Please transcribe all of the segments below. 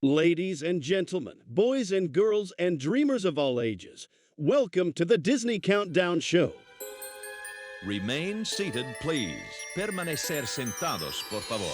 Ladies and gentlemen, boys and girls, and dreamers of all ages, welcome to the Disney Countdown Show. Remain seated, please. Permanecer sentados, por favor.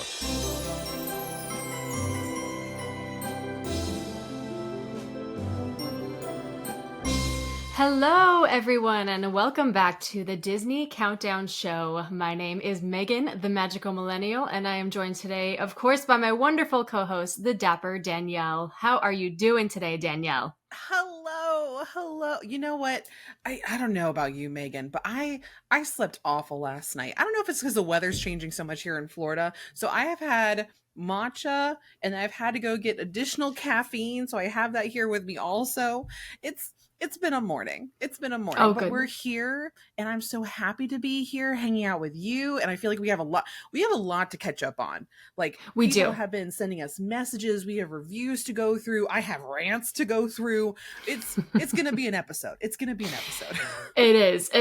Hello, everyone, and welcome back to the Disney Countdown Show. My name is Megan, the Magical Millennial, and I am joined today, of course, by my wonderful co-host, the dapper Danielle. How are you doing today, Danielle? Hello. You know what? I don't know about you, Megan, but I slept awful last night. I don't know if it's because the weather's changing so much here in Florida. So I have had matcha and I've had to go get additional caffeine. So I have that here with me also. It's been a morning. Oh, But good. we're here and I'm so happy to be here hanging out with you. And I feel like we have a lot to catch up on. Like We people do. have been sending us messages. We have reviews to go through. I have rants to go through. It's gonna be an episode. It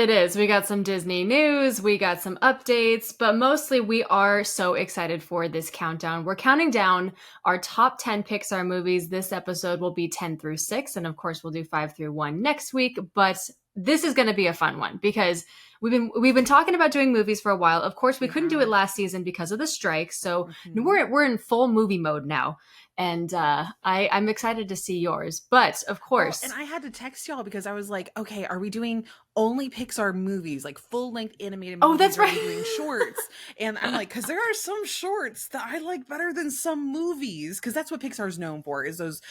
is. We got some Disney news, we got some updates, but mostly we are so excited for this countdown. We're counting down our top 10 Pixar movies. This episode will be 10 through 6, and of course we'll do 5 through 1 next week, but this is going to be a fun one because we've been talking about doing movies for a while. Of course, we couldn't do it last season because of the strike, so we're in full movie mode now. And I'm excited to see yours. But of course. And I had to text y'all because I was like, okay, are we doing only Pixar movies, like full-length animated movies? Oh, that's right. Are we doing shorts? And I'm like, because there are some shorts that I like better than some movies, because that's what Pixar's known for, is those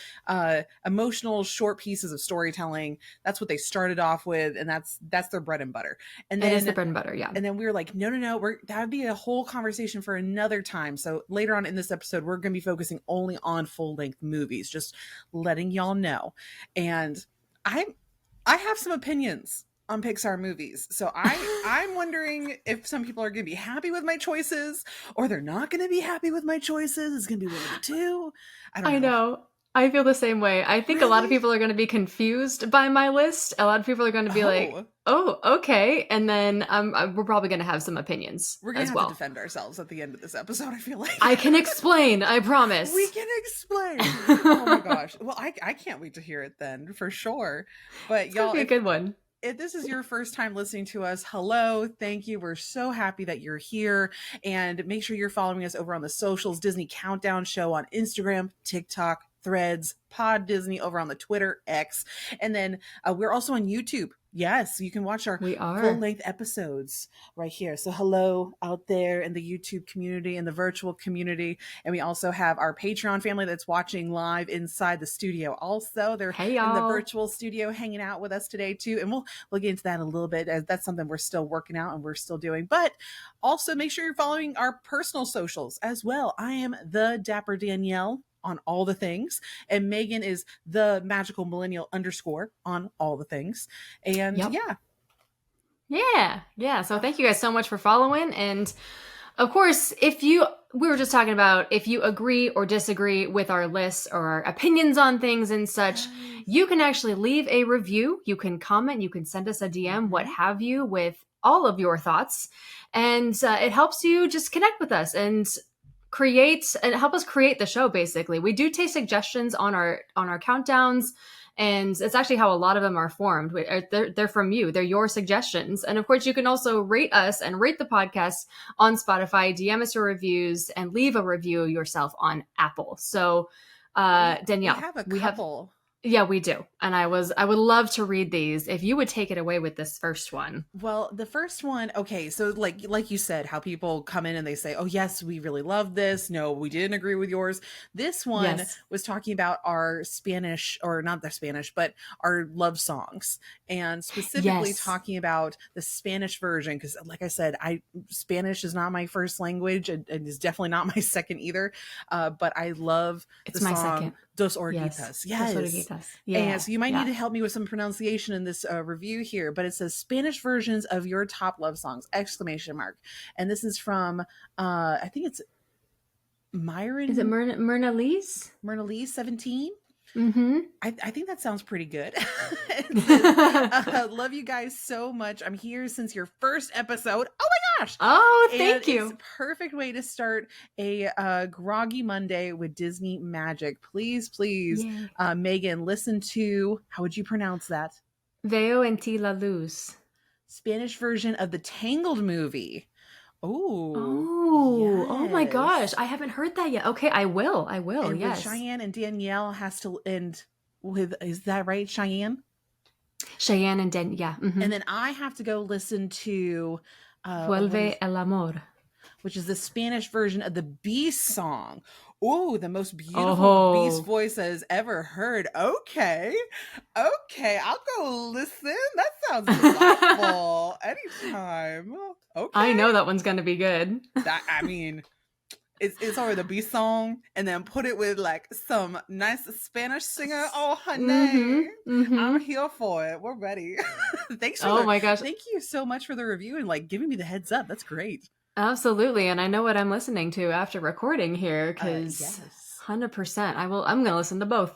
emotional short pieces of storytelling. That's what they started off with, and that's their bread and butter. And then it is the bread and butter, yeah. And then we were like, no, that would be a whole conversation for another time. So later on in this episode, we're going to be focusing only on full-length movies, just letting y'all know. And I have some opinions on Pixar movies. So I'm wondering if some people are going to be happy with my choices or they're not going to be happy with my choices. It's going to be one of the two. I know. I feel the same way. I think a lot of people are going to be confused by my list. A lot of people are going to be like, oh, okay. And then we're probably going to have some opinions. We're going to have to defend ourselves at the end of this episode, I feel like. I can explain, I promise. We can explain. Oh my gosh. Well, I can't wait to hear it then, for sure. But y'all, be a good one. If this is your first time listening to us, hello, thank you. We're so happy that you're here. And make sure you're following us over on the socials, Disney Countdown Show on Instagram, TikTok, Threads, Pod Disney over on the Twitter, X. And then we're also on YouTube. Yes, you can watch our full-length episodes right here. So hello out there in the YouTube community and the virtual community. And we also have our Patreon family that's watching live inside the studio. Also, they're in the virtual studio hanging out with us today too. And we'll get into that a little bit, as that's something we're still working out and we're still doing. But also make sure you're following our personal socials as well. I am the Dapper Danielle on all the things, and Megan is the Magical Millennial _ on all the things. And yeah. So thank you guys so much for following. And of course, we were just talking about, if you agree or disagree with our lists or our opinions on things and such, you can actually leave a review. You can comment, you can send us a DM, what have you, with all of your thoughts. And it helps you just connect with us and help us create the show. Basically, we do take suggestions on our countdowns, and it's actually how a lot of them are formed. They're from you. They're your suggestions. And of course, you can also rate us and rate the podcast on Spotify, DM us your reviews, and leave a review yourself on Apple. So Danielle, we have a couple. Yeah, we do. And I would love to read these if you would take it away with this first one. Well, the first one, okay, so like you said, how people come in and they say, oh yes, we really love this. No, we didn't agree with yours. This one was talking about our Spanish, or not the Spanish, but our love songs, and specifically talking about the Spanish version. Because like I said, Spanish is not my first language, and is definitely not my second either. But I love the song. Second. Dos Oruguitas. Yes. Dos Oruguitas. Yeah. And so you might need to help me with some pronunciation in this review here, but it says Spanish versions of your top love songs, ! And this is from, I think it's Myron. Is it Myrna Lee's? Myrna Lee, 17. Mm-hmm. I think that sounds pretty good. Love you guys so much. I'm here since your first episode. Oh my gosh. Oh, And thank it's you. a perfect way to start a groggy Monday with Disney magic. Please, Yay. Megan, listen to, how would you pronounce that? Veo en ti la luz. Spanish version of the Tangled movie. Oh my gosh. yes. I haven't heard that yet. Okay, I will. And Yes. with Cheyenne and Danielle has to end with, is that right, Cheyenne? Cheyenne and Den. Yeah. Mhm. And then I have to go listen to Vuelve el amor. which is the Spanish version of the Beast song. Ooh, the most beautiful Oh. Beast voice I has ever heard. Okay, I'll go listen. That sounds delightful. Anytime. Okay, I know that one's gonna be good. I mean, it's over the Beast song, and then put it with like some nice Spanish singer. Oh, honey, Mhm, mhm. I'm here for it. We're ready. Thanks for Oh my gosh. Thank you so much for the review and like giving me the heads up. That's great. Absolutely. And I know what I'm listening to after recording here because Yes. 100%. I'm going to listen to both.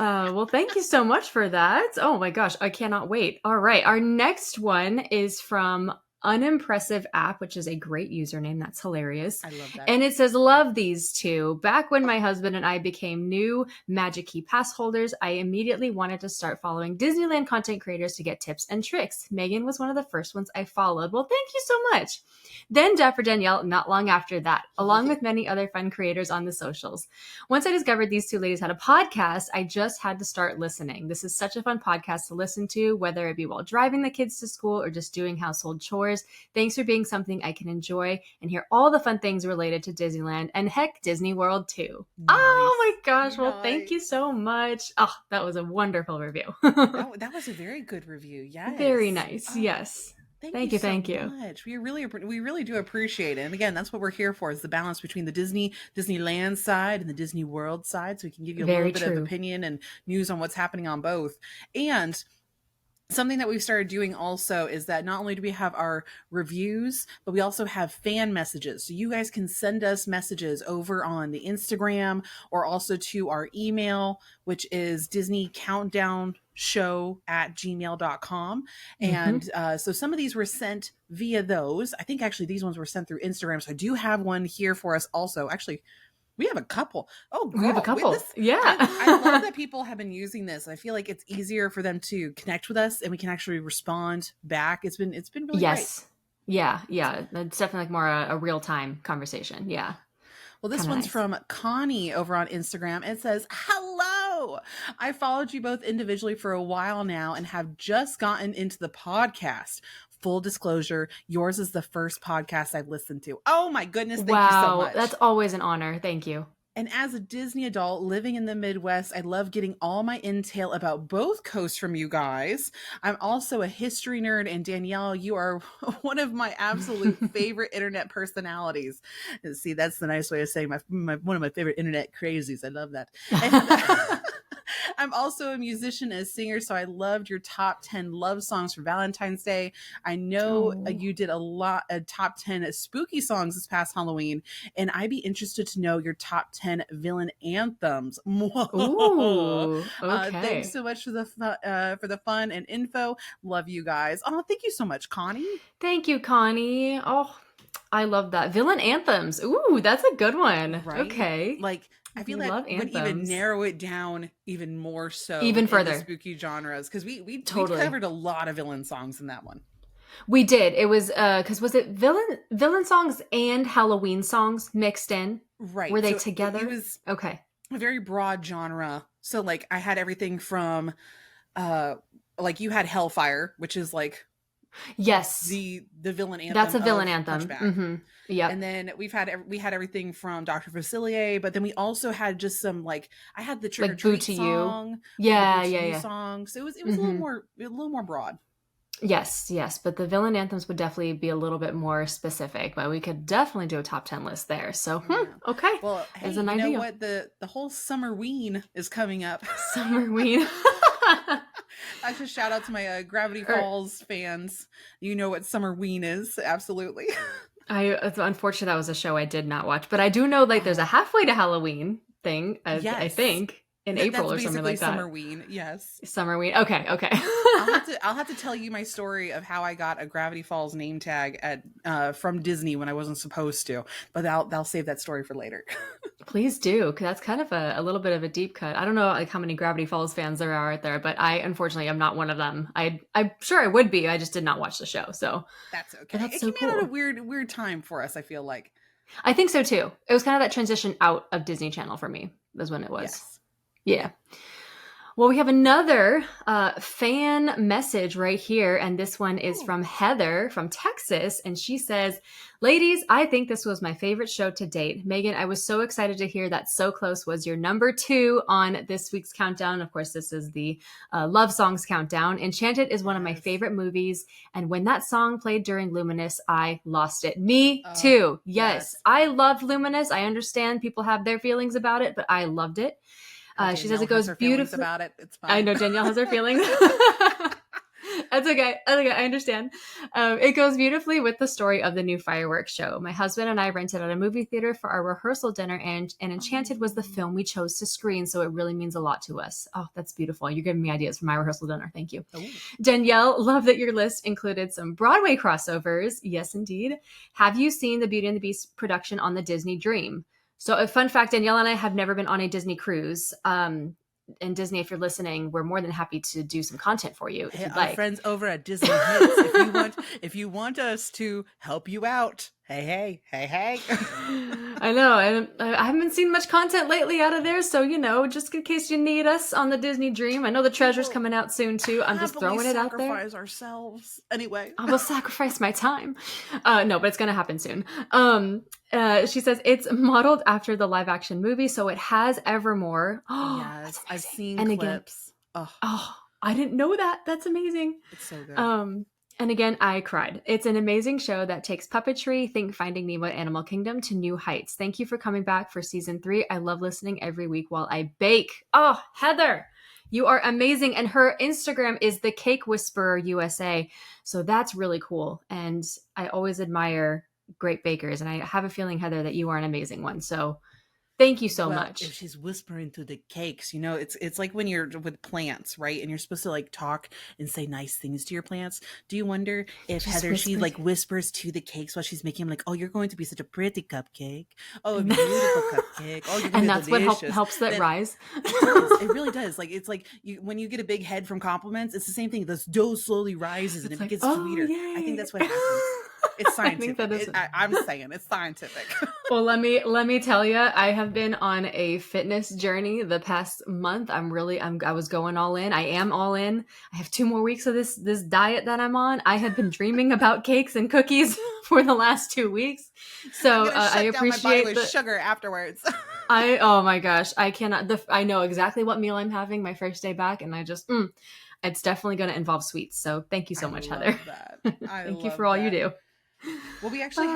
Well, thank you so much for that. Oh my gosh, I cannot wait. All right. Our next one is from Unimpressive App, which is a great username. That's hilarious. I love that. And it says, love these two. Back when my husband and I became new Magic Key Pass holders, I immediately wanted to start following Disneyland content creators to get tips and tricks. Megan was one of the first ones I followed. Well, thank you so much. Then Dapper Danielle, not long after that, along with many other fun creators on the socials. Once I discovered these two ladies had a podcast, I just had to start listening. This is such a fun podcast to listen to, whether it be while driving the kids to school or just doing household chores. Thanks for being something I can enjoy and hear all the fun things related to Disneyland and heck, Disney World too. Nice. Oh my gosh. Well, thank Nice. you so much. Oh, that was a wonderful review. That was a very good review. Yes. Very nice. Oh, Yes. Thank you Thank so you. much. We really do appreciate it. And again, that's what we're here for, is the balance between the Disneyland side and the Disney World side, so we can give you a Very little bit true. of opinion and news on what's happening on both. And something that we've started doing also is that not only do we have our reviews, but we also have fan messages. So you guys can send us messages over on the Instagram or also to our email, which is disneycountdownshow@gmail.com. And so some of these were sent via those. I think actually these ones were sent through Instagram. So I do have one here for us also. Actually, we have a couple. Oh, girl, We have a couple. Yeah. I love that people have been using this. I feel like it's easier for them to connect with us, and we can actually respond back. It's been really Yes. Yeah. Yeah. It's definitely like more a real time conversation. Yeah. great. Well, this Kinda one's nice. from Connie over on Instagram. It says, "Hello. I followed you both individually for a while now and have just gotten into the podcast. Full disclosure, yours is the first podcast I've listened to." Oh my goodness, thank you so much. That's always an honor. Thank you. And as a Disney adult living in the Midwest, I love getting all my intel about both coasts from you guys. I'm also a history nerd, and Danielle, you are one of my absolute favorite internet personalities. And see, that's the nice way of saying one of my favorite internet crazies. I love that. And I'm also a musician and a singer, so I loved your top 10 love songs for Valentine's Day. I know Oh. you did a lot of top 10 spooky songs this past Halloween, and I'd be interested to know your top 10 villain anthems. Ooh. Okay. Thanks so much for the fun and info. Love you guys. Oh, thank you so much, Connie. Thank you, Connie. Oh, I love that. Villain anthems. Ooh, that's a good one. Right? Okay. Like, I feel We like love would even anthems. narrow it down even more so, Even in the further. spooky genres, because we Totally. covered a lot of villain songs in that one. We did. It was because was it villain songs and Halloween songs mixed in? Right? Were they So together? It was Okay. a very broad genre. So like I had everything from like you had Hellfire, which is like Yes. the villain anthem. That's a villain of anthem. Hunchback. Mm-hmm. Yeah. And then we had everything from Dr. Facilier, but then we also had just some like I had the Trick or Like Boo Treat to You. song, Yeah. the Boo to Yeah. You Yeah. song. So it was a Mhm. little more broad. Yes. Yes. But the villain anthems would definitely be a little bit more specific, but we could definitely do a top 10 list there. So, Yeah. okay. Well, hey, As an you idea. know what? The whole Summerween is coming up. Summerween. I should shout out to my Gravity Falls fans. You know what Summerween is, absolutely. Unfortunately, that was a show I did not watch, but I do know like there's a halfway to Halloween thing. I Yes. think in April That's or something basically like that. Summerween. Yes. Summerween. Okay. I'll have to tell you my story of how I got a Gravity Falls name tag from Disney when I wasn't supposed to, but I'll save that story for later. Please do, because that's kind of a little bit of a deep cut. I don't know like how many Gravity Falls fans there are out there, but I unfortunately am not one of them. I'm sure I would be. I just did not watch the show, so That's okay. that's It so came out at a cool. weird time for us, I feel like. I think so too. It was kind of that transition out of Disney Channel for me. Was when it was. Yes. Yeah. Well, we have another fan message right here, and this one is from Heather from Texas, and she says, "Ladies, I think this was my favorite show to date. Megan, I was so excited to hear that So Close was your number 2 on this week's countdown. Of course, this is the Love Songs countdown. Enchanted is one of my favorite movies, and when that song played during Luminous, I lost it. Me too. Yes, I loved Luminous. I understand people have their feelings about it, but I loved it. She says it goes beautifully about it. It's fine. I know Danielle has her feelings. That's okay. I understand. It goes beautifully with the story of the new fireworks show. My husband and I rented at a movie theater for our rehearsal dinner, and Enchanted was the film we chose to screen, so it really means a lot to us. Oh, that's beautiful. You're giving me ideas for my rehearsal dinner. Thank you. Ooh. Danielle, love that your list included some Broadway crossovers. Yes, indeed. Have you seen the Beauty and the Beast production on the Disney Dream? So a fun fact, Danielle and I have never been on a Disney cruise. And Disney, if you're listening, we're more than happy to do some content for you. If you'd like. Our friends over at Disney Hits, if you want us to help you out, hey. I know. I haven't been seeing much content lately out of there. So, just in case you need us on the Disney Dream. I know the Treasure's coming out soon too. I'm just throwing it out there. Sacrifice ourselves. Anyway. I will sacrifice my time. No, but it's going to happen soon. She says it's modeled after the live action movie. So it has Evermore. Yes. I've seen and clips. Again, I didn't know that. That's amazing. It's so good. And again, I cried. It's an amazing show that takes puppetry, think Finding Nemo at Animal Kingdom to new heights. Thank you for coming back for season 3. I love listening every week while I bake. Oh, Heather, you are amazing. And her Instagram is the Cake Whisperer USA. So that's really cool. And I always admire great bakers. And I have a feeling, Heather, that you are an amazing one. So thank you so much. If she's whispering through the cakes, it's like when you're with plants, right? And you're supposed to like talk and say nice things to your plants. Do you wonder if Heather, she like whispers to the cakes while she's making them, like, oh, you're going to be such a pretty cupcake. Oh, a beautiful cupcake. Oh, you're going to be and that's delicious. What helps that rise. It really does. Like, it's like when you get a big head from compliments, it's the same thing. The dough slowly rises and it gets sweeter. Yay. I think that's what happens. It's scientific. I'm saying it's scientific. Well, let me tell you, I have been on a fitness journey the past month. I was going all in. I am all in. I have 2 more weeks of this diet that I'm on. I have been dreaming about cakes and cookies for the last 2 weeks. So I appreciate my body with sugar afterwards. Oh my gosh, I cannot. I know exactly what meal I'm having my first day back, and I just it's definitely going to involve sweets. So thank you so much, Heather. Thank you for all you do. Well, we actually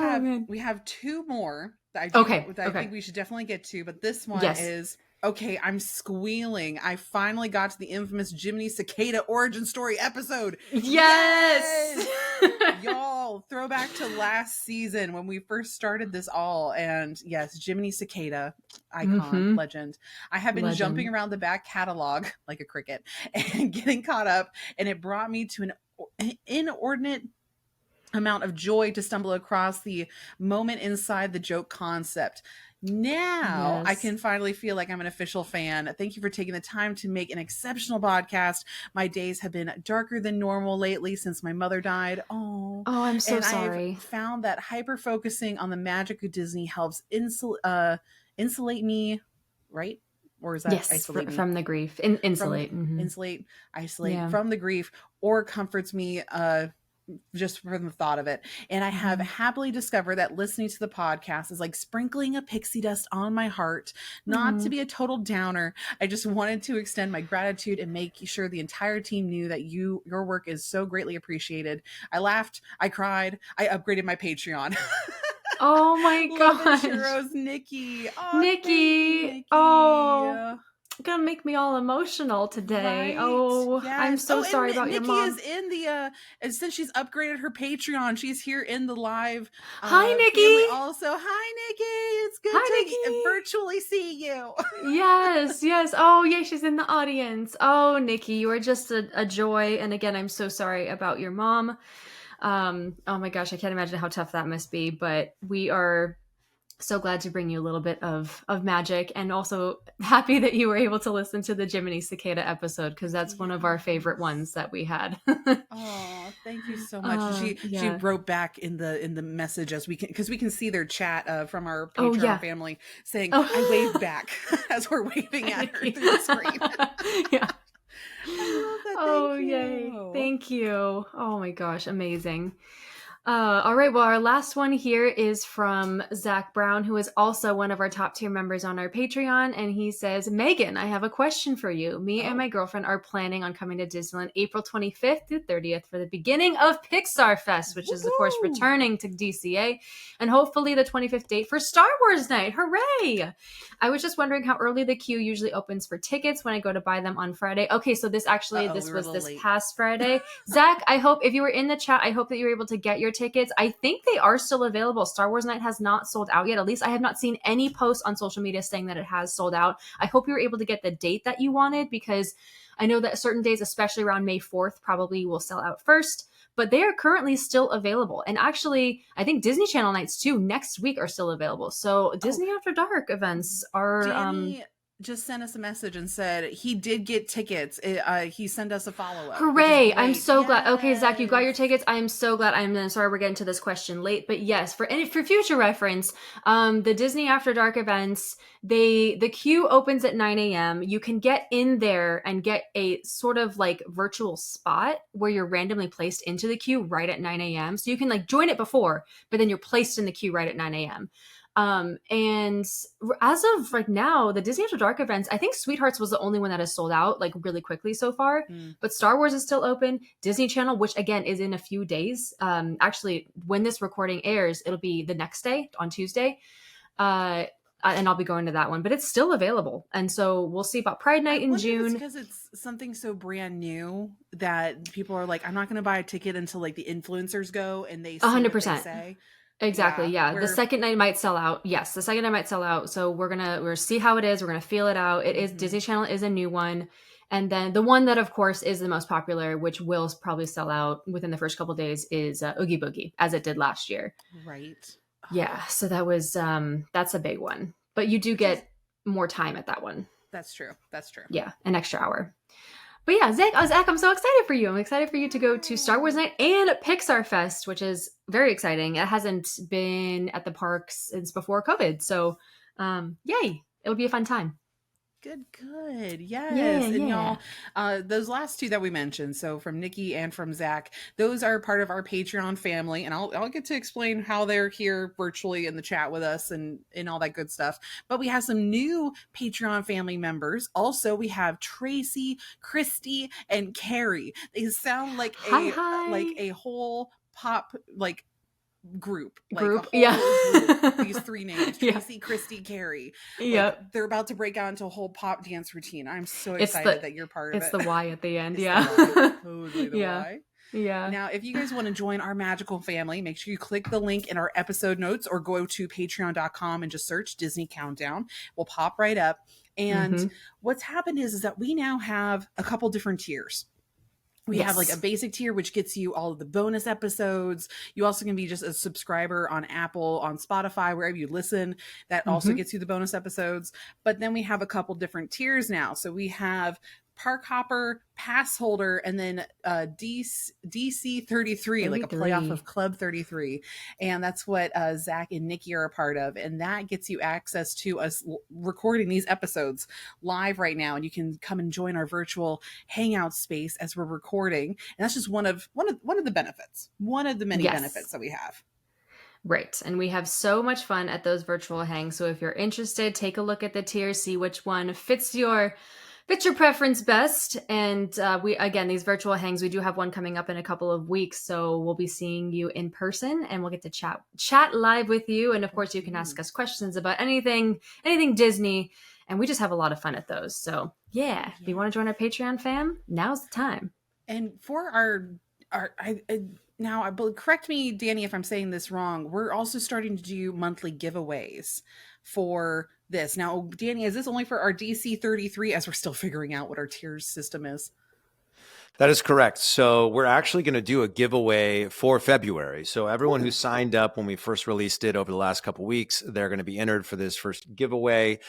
have 2 more that I think we should definitely get to, but this one is okay. I'm squealing. I finally got to the infamous Jiminy Cicada origin story episode. Yes! Y'all, throwback to last season when we first started this all, and yes, Jiminy Cicada, icon, legend. I have been jumping around the back catalog like a cricket and getting caught up, and it brought me to an inordinate amount of joy to stumble across the moment inside the joke concept. Now I can finally feel like I'm an official fan. Thank you for taking the time to make an exceptional podcast. My days have been darker than normal lately since my mother died. Oh, I'm so sorry. I've found that hyper focusing on the magic of Disney helps insulate me, right? Or is that isolate me? From the grief? Insulate. Insulate, isolate from the grief, or comforts me just from the thought of it. And I have happily discovered that listening to the podcast is like sprinkling a pixie dust on my heart. Not to be a total downer, I just wanted to extend my gratitude and make sure the entire team knew that your work is so greatly appreciated. I laughed, I cried, I upgraded my Patreon. Oh my gosh. Churros, Nikki. Oh, Nikki. Nikki. Oh, gonna make me all emotional today. Right? Oh, I'm Yes. so Oh, sorry and about your Nikki mom. is in the and since she's upgraded her Patreon, she's here in the live Hi, family Nikki. also. Hi, Nikki. It's good Hi, to Nikki. virtually see you. Yes, yes. Oh, yeah, she's in the audience. Oh, Nikki, you are just a joy. And again, I'm so sorry about your mom. Oh my gosh, I can't imagine how tough that must be, but we are so glad to bring you a little bit of magic, and also happy that you were able to listen to the Jiminy Cicada episode, because that's one of our favorite ones that we had. Oh, thank you so much. And she Yeah. wrote back in the message as we can, because we can see their chat from our Oh, Patreon yeah. family saying, Oh. I waved back as we're waving at her through the screen. Yeah. I love that. Oh, Thank yay. you. Thank you. Oh my gosh, amazing. All right, well, our last one here is from Zach Brown, who is also one of our top tier members on our Patreon. And he says, Megan, I have a question for you. Me and my girlfriend are planning on coming to Disneyland April 25th through 30th for the beginning of Pixar Fest, which is, of course, returning to DCA, and hopefully the 25th date for Star Wars Night. Hooray! I was just wondering how early the queue usually opens for tickets when I go to buy them on Friday. Okay, so this actually, this was this past Friday. Zach, I hope, if you were in the chat, I hope that you were able to get your tickets. I think they are still available. Star Wars Night has not sold out yet. At least I have not seen any posts on social media saying that it has sold out. I hope you were able to get the date that you wanted, because I know that certain days, especially around May 4th, probably will sell out first. But they are currently still available. And actually, I think Disney Channel nights too next week are still available. So Disney After Dark events are... Danny just sent us a message and said he did get tickets. He sent us a follow-up. Hooray! I'm so glad. Okay, Zach, you got your tickets. I'm so glad. I'm sorry we're getting to this question late, but yes, for future reference, the Disney After Dark events, the queue opens at 9 a.m. You can get in there and get a sort of like virtual spot where you're randomly placed into the queue right at 9 a.m. So you can like join it before, but then you're placed in the queue right at 9 a.m. And as of like now, the Disney After Dark events, I think Sweethearts was the only one that has sold out like really quickly so far, but Star Wars is still open. Disney Channel, which again is in a few days. Actually, when this recording airs, it'll be the next day on Tuesday. And I'll be going to that one, but it's still available. And so we'll see about Pride Night in June. Because it's something so brand new that people are like, I'm not going to buy a ticket until like the influencers go and they see 100%. What they say. Exactly. Yeah. The second night might sell out. Yes. The second night might sell out. So we're going to see how it is. We're going to feel it out. It is Disney Channel is a new one. And then the one that of course is the most popular, which will probably sell out within the first couple of days, is Oogie Boogie, as it did last year. Right. Yeah. So that was, that's a big one, but you do get more time at that one. That's true. That's true. Yeah. An extra hour. But yeah, Zach, I'm so excited for you. I'm excited for you to go to Star Wars Night and Pixar Fest, which is very exciting. It hasn't been at the parks since before COVID. So, yay. It'll be a fun time. Good. Yes. And y'all, those last two that we mentioned, so from Nikki and from Zach, those are part of our Patreon family. And I'll get to explain how they're here virtually in the chat with us and all that good stuff. But we have some new Patreon family members. Also, we have Tracy, Christy, and Carrie. They sound like a whole pop group. Yeah. Group. These three names: Tracy, Christy, Carrie. Yeah, they're about to break out into a whole pop dance routine. I'm so excited that you're part of it. It's the Y at the end. Totally the Y. Yeah. Now, if you guys want to join our magical family, make sure you click the link in our episode notes or go to patreon.com and just search Disney Countdown. We'll pop right up. And what's happened is that we now have a couple different tiers. We have like a basic tier, which gets you all of the bonus episodes. You also can be just a subscriber on Apple, on Spotify, wherever you listen. That also gets you the bonus episodes. But then we have a couple different tiers now. So we have Park Hopper, Pass Holder, and then DC 33, like a playoff of Club 33. And that's what Zach and Nikki are a part of. And that gets you access to us recording these episodes live right now. And you can come and join our virtual hangout space as we're recording. And that's just one of the benefits, one of the many benefits that we have. Right. And we have so much fun at those virtual hangs. So if you're interested, take a look at the tiers, see which one fits your preference best. And these virtual hangs, we do have one coming up in a couple of weeks. So we'll be seeing you in person and we'll get to chat live with you. And of course you can ask us questions about anything Disney. And we just have a lot of fun at those. So yeah, if you want to join our Patreon fam, now's the time. And for now, correct me, Danny, if I'm saying this wrong. We're also starting to do monthly giveaways for this. Now, Danny, is this only for our DC 33 as we're still figuring out what our tiers system is? That is correct. So we're actually going to do a giveaway for February. So everyone who signed up when we first released it over the last couple of weeks, they're going to be entered for this first giveaway.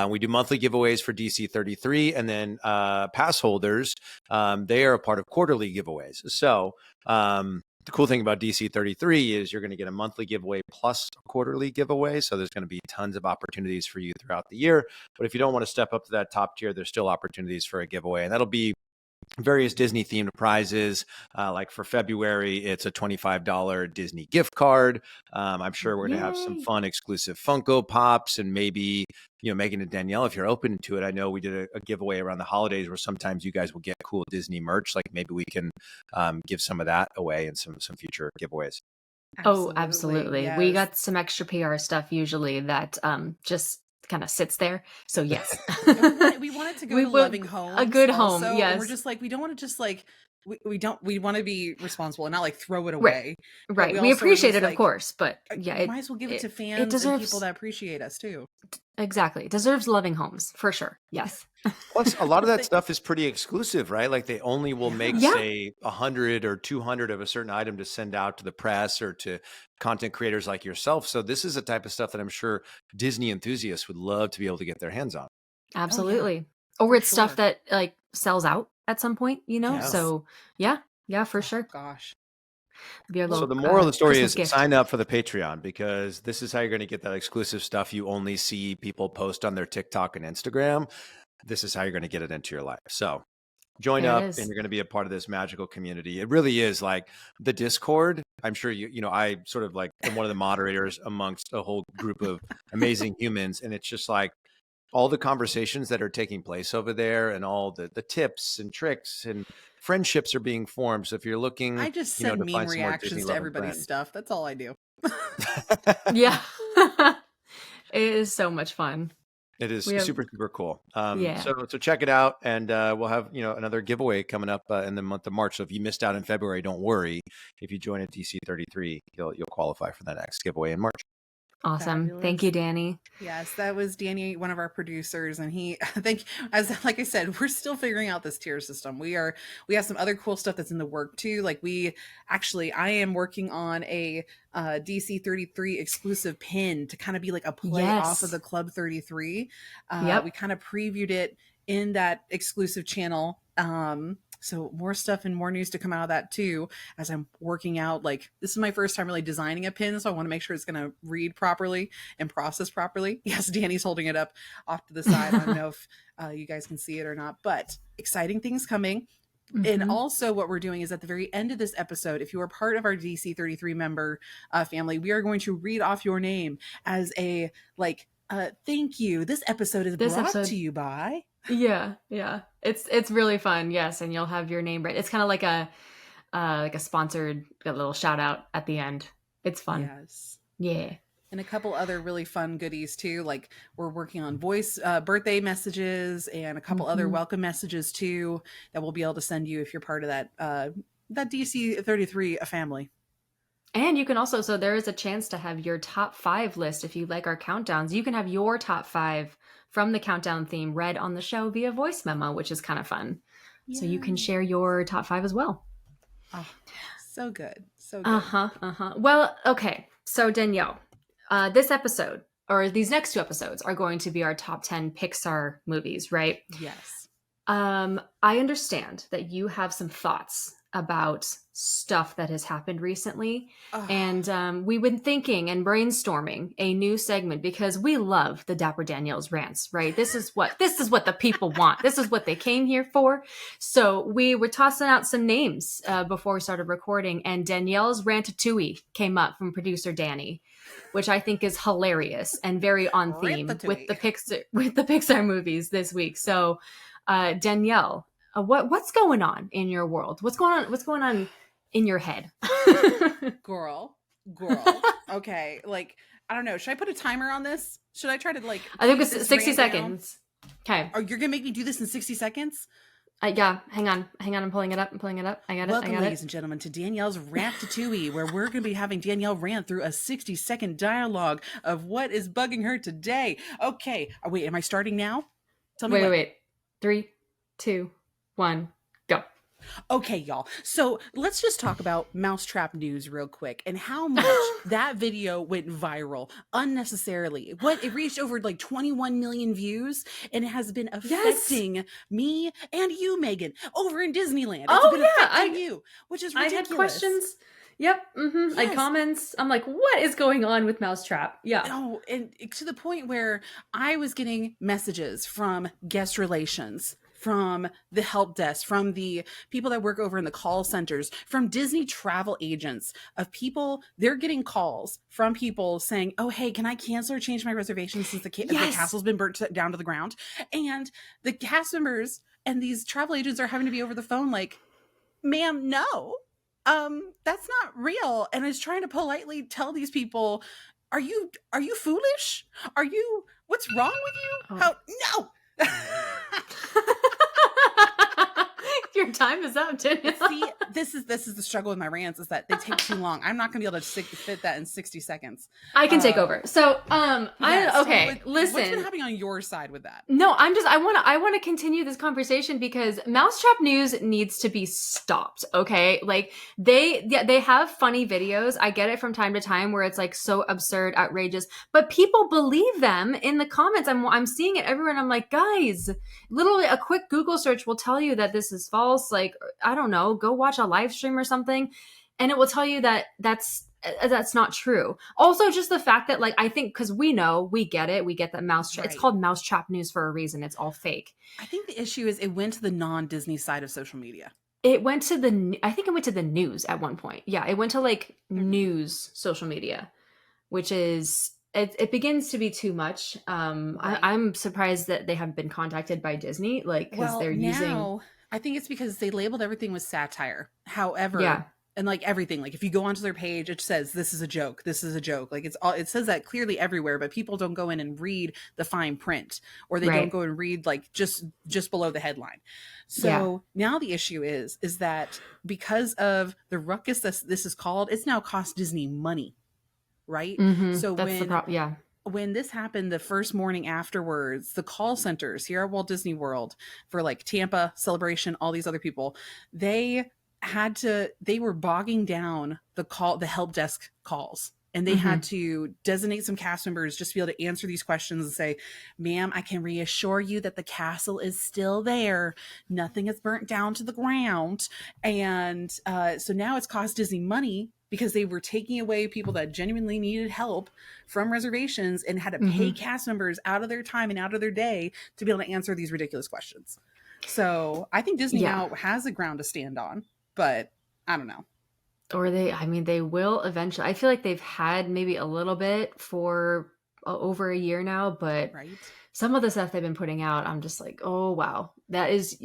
We do monthly giveaways for DC 33, and then pass holders, they are a part of quarterly giveaways. So the cool thing about DC 33 is you're going to get a monthly giveaway plus a quarterly giveaway. So there's going to be tons of opportunities for you throughout the year. But if you don't want to step up to that top tier, there's still opportunities for a giveaway. And that'll be various Disney themed prizes. Like for February, it's a $25 Disney gift card. I'm sure we're going to have some fun exclusive Funko Pops, and maybe, Megan and Danielle, if you're open to it. I know we did a giveaway around the holidays where sometimes you guys will get cool Disney merch. Like maybe we can give some of that away in some future giveaways. Oh, absolutely. Yes. We got some extra PR stuff usually that just kind of sits there. So yes. We want it to go to loving homes. A good also. home, yes. And we're just like, we don't want to just like, we want to be responsible and not like throw it away. Right. We appreciate it, of course, but yeah. Might as well give it to fans and people that appreciate us too. Exactly. It deserves loving homes for sure. Yes. Plus, a lot of that stuff is pretty exclusive, right? Like they only will make, say, 100 or 200 of a certain item to send out to the press or to content creators like yourself. So this is the type of stuff that I'm sure Disney enthusiasts would love to be able to get their hands on. Absolutely. Or it's stuff that like sells out at some point, Yes. So yeah, for sure. Gosh. So the moral of the story Christmas is gift. sign up for the Patreon, because this is how you're going to get that exclusive stuff you only see people post on their TikTok and Instagram. This is how you're going to get it into your life. So join up and you're going to be a part of this magical community. It really is like the Discord. I'm sure I sort of like am one of the moderators amongst a whole group of amazing humans. And it's just like all the conversations that are taking place over there and all the tips and tricks and friendships are being formed. So if you're looking, I just send meme reactions to everybody's stuff. That's all I do. Yeah. It is so much fun. It is super, super cool. Yeah. So check it out, and we'll have another giveaway coming up in the month of March. So if you missed out in February, don't worry. If you join at DC 33, you'll qualify for the next giveaway in March. Awesome. Fabulous. Thank you, Danny. Yes, that was Danny, one of our producers, and like I said, we're still figuring out this tier system. We have some other cool stuff that's in the work too. Like I am working on a DC 33 exclusive pin to kind of be like a play off of the Club 33. We kind of previewed it in that exclusive channel. So more stuff and more news to come out of that too, as I'm working out, like this is my first time really designing a pin. So I want to make sure it's going to read properly and process properly. Yes, Danny's holding it up off to the side. I don't know if you guys can see it or not, but exciting things coming. Mm-hmm. And also what we're doing is at the very end of this episode, if you are part of our DC 33 member family, we are going to read off your name as a thank you. This episode is brought to you by... Yeah. It's really fun. Yes, and you'll have your name right. It's kind of like a sponsored little shout out at the end. It's fun. Yes. Yeah. And a couple other really fun goodies too. Like we're working on voice birthday messages and a couple other welcome messages too that we'll be able to send you if you're part of that DC 33 family. And you can also, so there is a chance to have your top 5 list. If you like our countdowns, you can have your top 5 from the countdown theme read on the show via voice memo, which is kind of fun. Yeah. So you can share your top 5 as well. Oh, so good. So good. Well, okay. So Danielle, this episode or these next 2 episodes are going to be our top 10 Pixar movies, right? Yes. I understand that you have some thoughts about stuff that has happened recently. And we've been thinking and brainstorming a new segment because we love the Dapper Danielle's rants, right? This is what the people want. This is what they came here for. So we were tossing out some names before we started recording, and Danielle's Ratatouille came up from producer Danny, which I think is hilarious and very on theme with the Pixar movies this week. So Danielle, what's going on in your world? What's going on in your head? Girl. Okay. Like, I don't know. Should I put a timer on this? Should I try to I think it's 60 seconds. Okay. You're gonna make me do this in 60 seconds? Yeah, hang on. I'm pulling it up. I got Welcome, it. ladies and gentlemen, to Danielle's Rant-Tatooey, where we're going to be having Danielle rant through a 60-second dialogue of what is bugging her today. Okay. Wait, am I starting now? Tell me Wait. 3, 2, 1, go. Okay, y'all. So let's just talk about Mousetrap News real quick and how much that video went viral unnecessarily. It reached over like 21 million views, and it has been affecting me and you, Megan, over in Disneyland. It's been affecting you, which is ridiculous. I had questions. Yep. Yes. Like comments. I'm like, what is going on with Mousetrap? Yeah. Oh, and to the point where I was getting messages from guest relations, from the help desk, from the people that work over in the call centers, from Disney travel agents, of people, they're getting calls from people saying, oh, hey, can I cancel or change my reservation since the castle's been burnt down to the ground? And the cast members and these travel agents are having to be over the phone like, ma'am, no, that's not real. And I was trying to politely tell these people, are you foolish? What's wrong with you? Oh. No. Your time is up, Danielle. See, this is the struggle with my rants, is that they take too long. I'm not gonna be able to fit that in 60 seconds. I can take over. So, Listen. listen. What's been happening on your side with that? No, I want to continue this conversation because Mousetrap News needs to be stopped. Okay, like they have funny videos. I get it from time to time where it's like so absurd, outrageous, but people believe them in the comments. I'm seeing it everywhere, and I'm like, guys, literally a quick Google search will tell you that this is false. Like, I don't know, go watch a live stream or something, and it will tell you that that's not true. Also, just the fact that, like, I think because we get that Mousetrap. It's called Mousetrap News for a reason. It's all fake. I think the issue is it went to the non-Disney side of social media. It went to the news at one point. Yeah, it went to like news social media, which is it begins to be too much. I'm surprised that they haven't been contacted by Disney, like, because they're using. I think it's because they labeled everything with satire. However, yeah. And like everything, like if you go onto their page, it says this is a joke. This is a joke. Like it says that clearly everywhere, but people don't go in and read the fine print, or they don't go and read like just below the headline. So now the issue is that because of the ruckus this is called, it's now cost Disney money, right? Mm-hmm. So that's the problem. When this happened the first morning afterwards, the call centers here at Walt Disney World for like Tampa, Celebration, all these other people, they were bogging down the help desk calls, and they had to designate some cast members just to be able to answer these questions and say, ma'am, I can reassure you that the castle is still there. Nothing is burnt down to the ground. And so now it's cost Disney money because they were taking away people that genuinely needed help from reservations and had to pay cast members out of their time and out of their day to be able to answer these ridiculous questions. So I think Disney now has a ground to stand on, but I don't know. Or they will eventually. I feel like they've had maybe a little bit for over a year now, but some of the stuff they've been putting out, I'm just like, oh, wow, that is,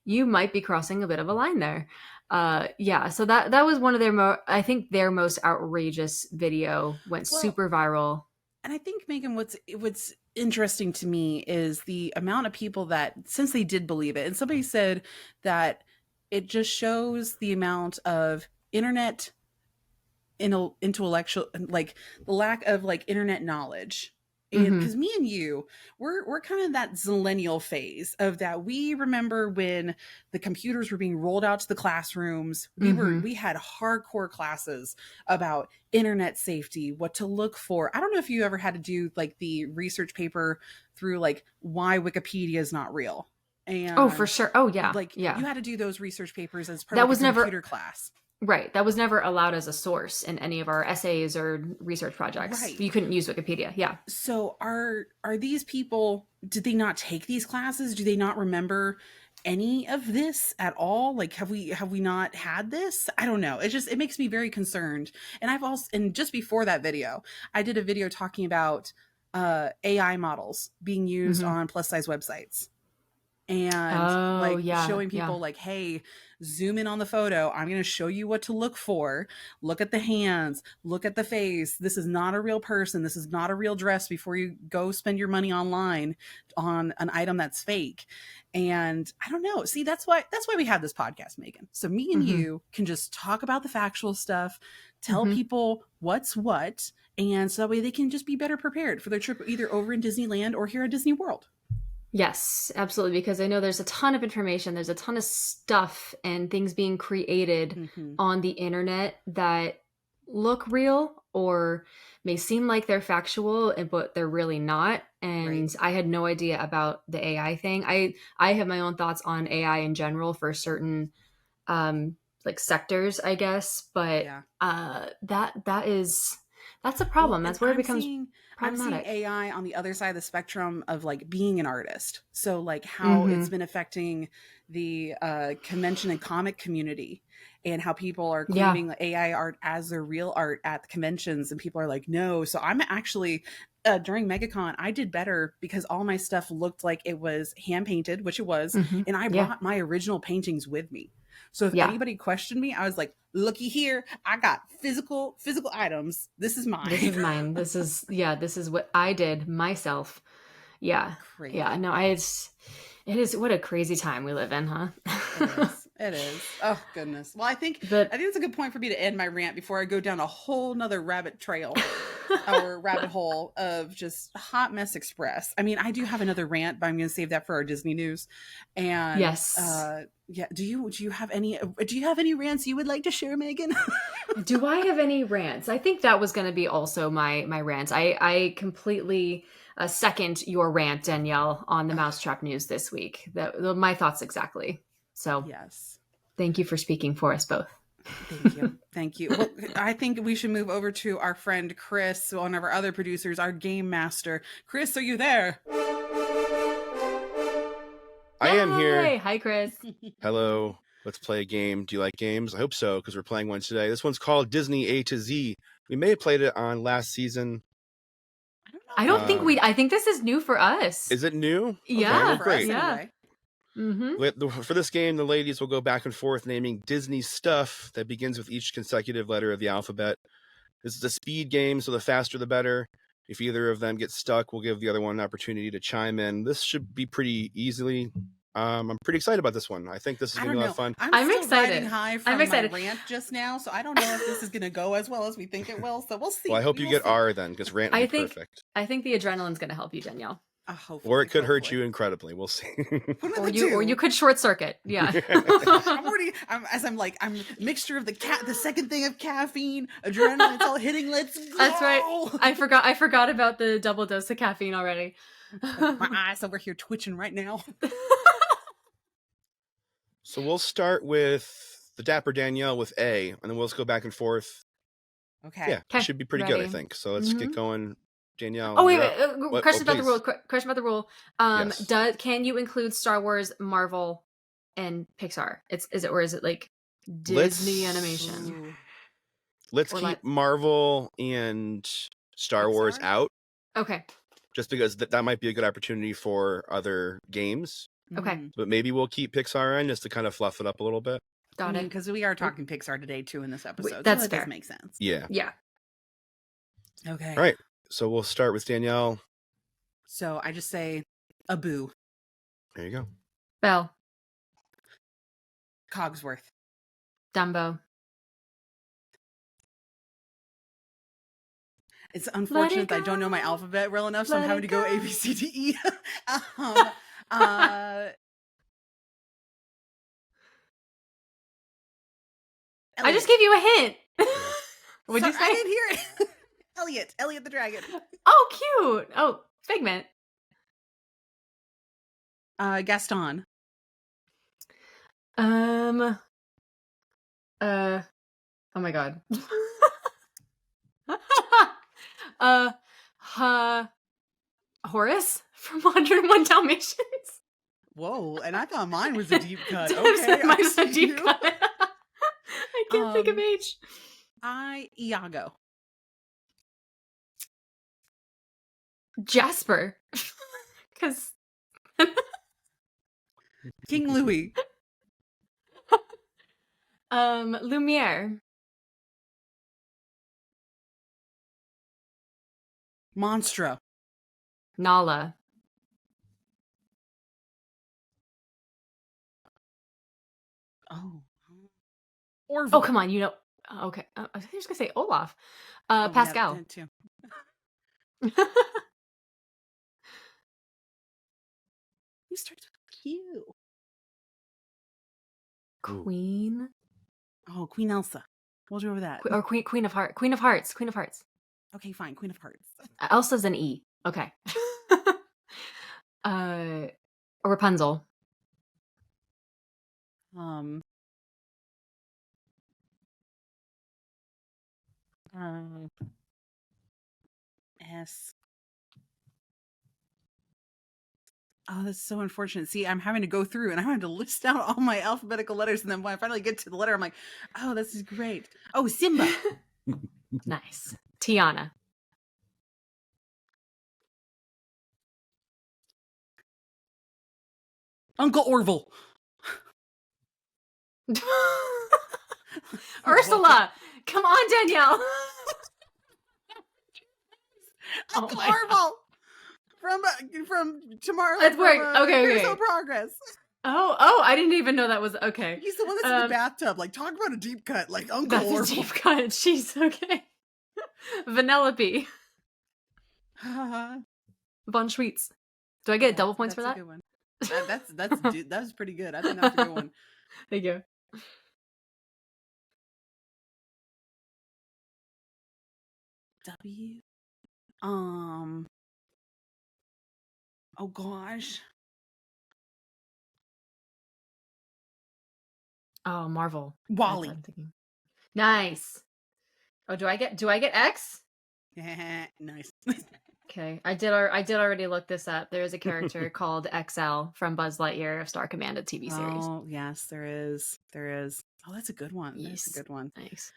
you might be crossing a bit of a line there. So that was one of their most outrageous video, went super viral. And I think, Megan, what's interesting to me is the amount of people that, since they did believe it, and somebody said that it just shows the amount of internet intellectual, like the lack of like internet knowledge. And because me and you, we're kind of that zillennial phase of that. We remember when the computers were being rolled out to the classrooms. We had hardcore classes about internet safety, what to look for. I don't know if you ever had to do like the research paper through like why Wikipedia is not real. And for sure. Oh yeah. You had to do those research papers as part of the computer class. Right. That was never allowed as a source in any of our essays or research projects. Right. You couldn't use Wikipedia. Yeah. So are these people, did they not take these classes? Do they not remember any of this at all? Like, have we not had this? I don't know. It makes me very concerned. And just before that video, I did a video talking about AI models being used on plus size websites. And like yeah, showing yeah. people like, hey, zoom in on the photo. I'm going to show you what to look for. Look at the hands, look at the face. This is not a real person. This is not a real dress before you go spend your money online on an item that's fake. And I don't know. See, that's why we have this podcast, Megan. So me and you can just talk about the factual stuff, tell people what's what, and so that way they can just be better prepared for their trip either over in Disneyland or here at Disney World. Yes, absolutely. Because I know there's a ton of information, there's a ton of stuff and things being created on the internet that look real or may seem like they're factual, but they're really not. And I had no idea about the AI thing. I have my own thoughts on AI in general for certain like sectors, I guess. But that's a problem. That's where it becomes problematic. I'm seeing AI on the other side of the spectrum of like being an artist. So like how it's been affecting the convention and comic community, and how people are claiming AI art as their real art at the conventions, and people are like, no. So I'm actually during MegaCon, I did better because all my stuff looked like it was hand painted, which it was, and I brought my original paintings with me. So if anybody questioned me, I was like, looky here, I got physical items. This is mine. This is mine. This is what I did myself. Yeah. Crazy. Yeah. No, it is what a crazy time we live in, huh? It is. Oh goodness. Well, I think it's a good point for me to end my rant before I go down a whole nother rabbit trail or rabbit hole of just Hot Mess Express. I mean, I do have another rant, but I'm going to save that for our Disney news. And yes. Do you have any rants you would like to share, Megan? Do I have any rants? I think that was going to be also my rant. I completely second your rant, Danielle, on the Mousetrap news this week. My thoughts exactly. So yes, thank you for speaking for us both. Thank you. Well, I think we should move over to our friend Chris, one of our other producers, our game master. Chris, are you there? I am here. Hi, Chris. Hello. Let's play a game. Do you like games? I hope so, because we're playing one today. This one's called Disney A to Z. We may have played it on last season. I don't think I think this is new for us. Is it new? Yeah. Okay, well, great. Yeah. For this game, the ladies will go back and forth naming Disney stuff that begins with each consecutive letter of the alphabet. This is a speed game, so the faster the better. If either of them gets stuck, we'll give the other one an opportunity to chime in. This should be pretty easily. I'm pretty excited about this one. I think this is going to be a lot of fun. I'm excited. Riding high from my rant just now, so I don't know if this is going to go as well as we think it will. So we'll see. Well, I hope you get R then, because rant will be perfect. I think the adrenaline's going to help you, Danielle. Or it could hurt you incredibly. We'll see. or you could short circuit. Yeah. I'm a mixture of the second thing of caffeine, adrenaline. It's all hitting. Let's go. That's right. I forgot about the double dose of caffeine already. My eyes over here twitching right now. So we'll start with the Dapper Danielle with A, and then we'll just go back and forth. Okay. Yeah, it should be pretty good, I think. So let's get going. Danielle. Oh wait! Question about the rule. Question about the rule. Yes. Can you include Star Wars, Marvel, and Pixar? Is it like Disney animation? Let's keep Marvel and Star Wars out. Okay. Just because that might be a good opportunity for other games. Okay. But maybe we'll keep Pixar in just to kind of fluff it up a little bit. Got it. Because we are talking Pixar today too in this episode. That's so fair. Does make sense. Yeah. Yeah. Okay. All right. So we'll start with Danielle. So I just say a boo. There you go. Belle. Cogsworth. Dumbo. It's unfortunate that I don't know my alphabet well enough, so I'm having to go A, B, C, D, E. I just gave you a hint. What'd you say? I didn't hear it. Elliot the dragon. Oh, cute. Oh, Figment. Gaston. Oh my god. Horace from 101 Dalmatians. Whoa, and I thought mine was a deep cut. Okay, mine's a deep cut. I can't think of H. Iago. Jasper. Because King Louis. Lumiere. Monstra. Nala. Oh. Oh, Orville. come on. You know. Okay. I was just going to say Olaf. Oh, yeah, Pascal. that too. He starts with Q. Queen. Oh, Queen Elsa. We'll go over that. Or Queen of Hearts. Queen of Hearts. Queen of Hearts. Okay, fine. Queen of Hearts. Elsa's an E. Okay. Rapunzel. S. Oh, that's so unfortunate. See, I'm having to go through and I'm having to list out all my alphabetical letters, and then when I finally get to the letter, I'm like, oh, this is great. Oh, Simba. Nice. Tiana. Uncle Orville. Ursula. Come on, Danielle. Uncle my Orville. From tomorrow. That's weird. Okay. Carousel Progress. Oh, I didn't even know that was okay. He's the one that's in the bathtub. Like, talk about a deep cut. Like Uncle That's Orville. a deep cut. Jeez, okay. Vanellope. Von Schweetz. Do I get double points for that? That's a good one. That's pretty good. I think that's a good one. Thank you. W. Oh gosh. Oh, Marvel. Wally. That's what I'm thinking. Nice. Oh, do I get X? Nice. Okay. I did already look this up. There is a character called XL from Buzz Lightyear of Star Command TV series. Oh, yes, there is. There is. Oh, that's a good one. Yes. That's a good one. Nice.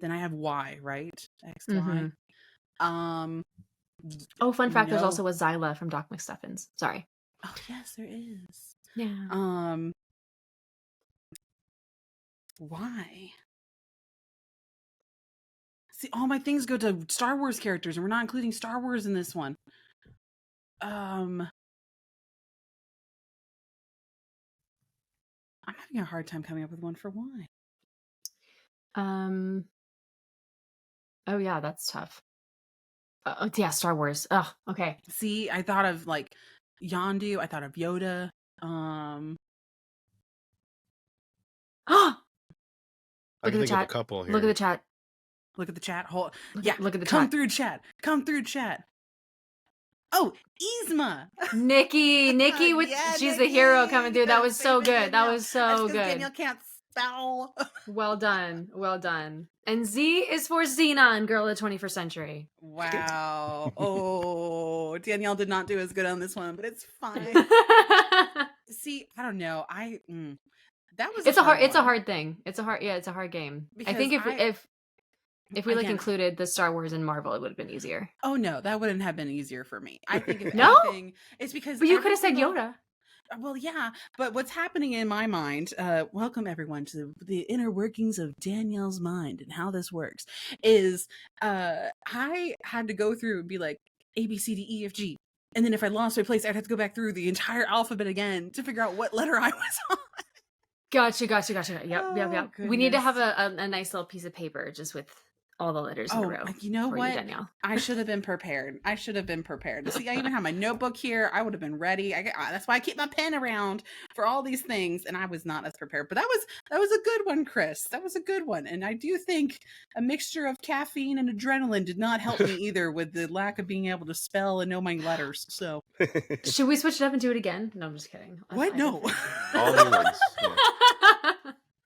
Then I have Y, right? X, Mhm. Y. Oh, fun fact, there's no. also a Zyla from Doc McStuffins. Sorry. Oh, yes, there is. Yeah. Why? See, all my things go to Star Wars characters, and we're not including Star Wars in this one. I'm having a hard time coming up with one for why. Oh yeah, that's tough. Yeah, Star Wars. Oh, okay. See, I thought of like Yondu. I thought of Yoda. Oh, I Look can at the think of a chat. couple here. Look at the chat. Look at the chat. Look at the Come chat. through chat. Come through chat. Oh, Yzma. Nikki with Yeah, she's the hero coming through. That Gotta was say so that good. That Danielle- was That's so 'cause good. Danielle can't spell. Well done. Well done. And Z is for Xenon, girl of the 21st century. Wow. Oh, Danielle did not do as good on this one, but it's fine. See, I don't know. That was It's a one. hard thing. It's a hard game. I think if we Again- included the Star Wars and Marvel, it would have been easier. Oh no, that wouldn't have been easier for me. I think if No? anything, it's because But you could have said every single- Yoda. Well, yeah, but what's happening in my mind, welcome everyone to the inner workings of Danielle's mind and how this works, is I had to go through and be like A, B, C, D, E, F, G. And then if I lost my place, I'd have to go back through the entire alphabet again to figure out what letter I was on. Gotcha. Yep. Oh, We need to goodness. have a nice little piece of paper just with all the letters in a row. You know for what? You, Danielle. I should have been prepared. See, I even have my notebook here. I would have been ready. That's why I keep my pen around for all these things, and I was not as prepared. But that was a good one, Chris. That was a good one, and I do think a mixture of caffeine and adrenaline did not help me either with the lack of being able to spell and know my letters. So, Should we switch it up and do it again? No, I'm just kidding. what? No. All new ones. Yeah.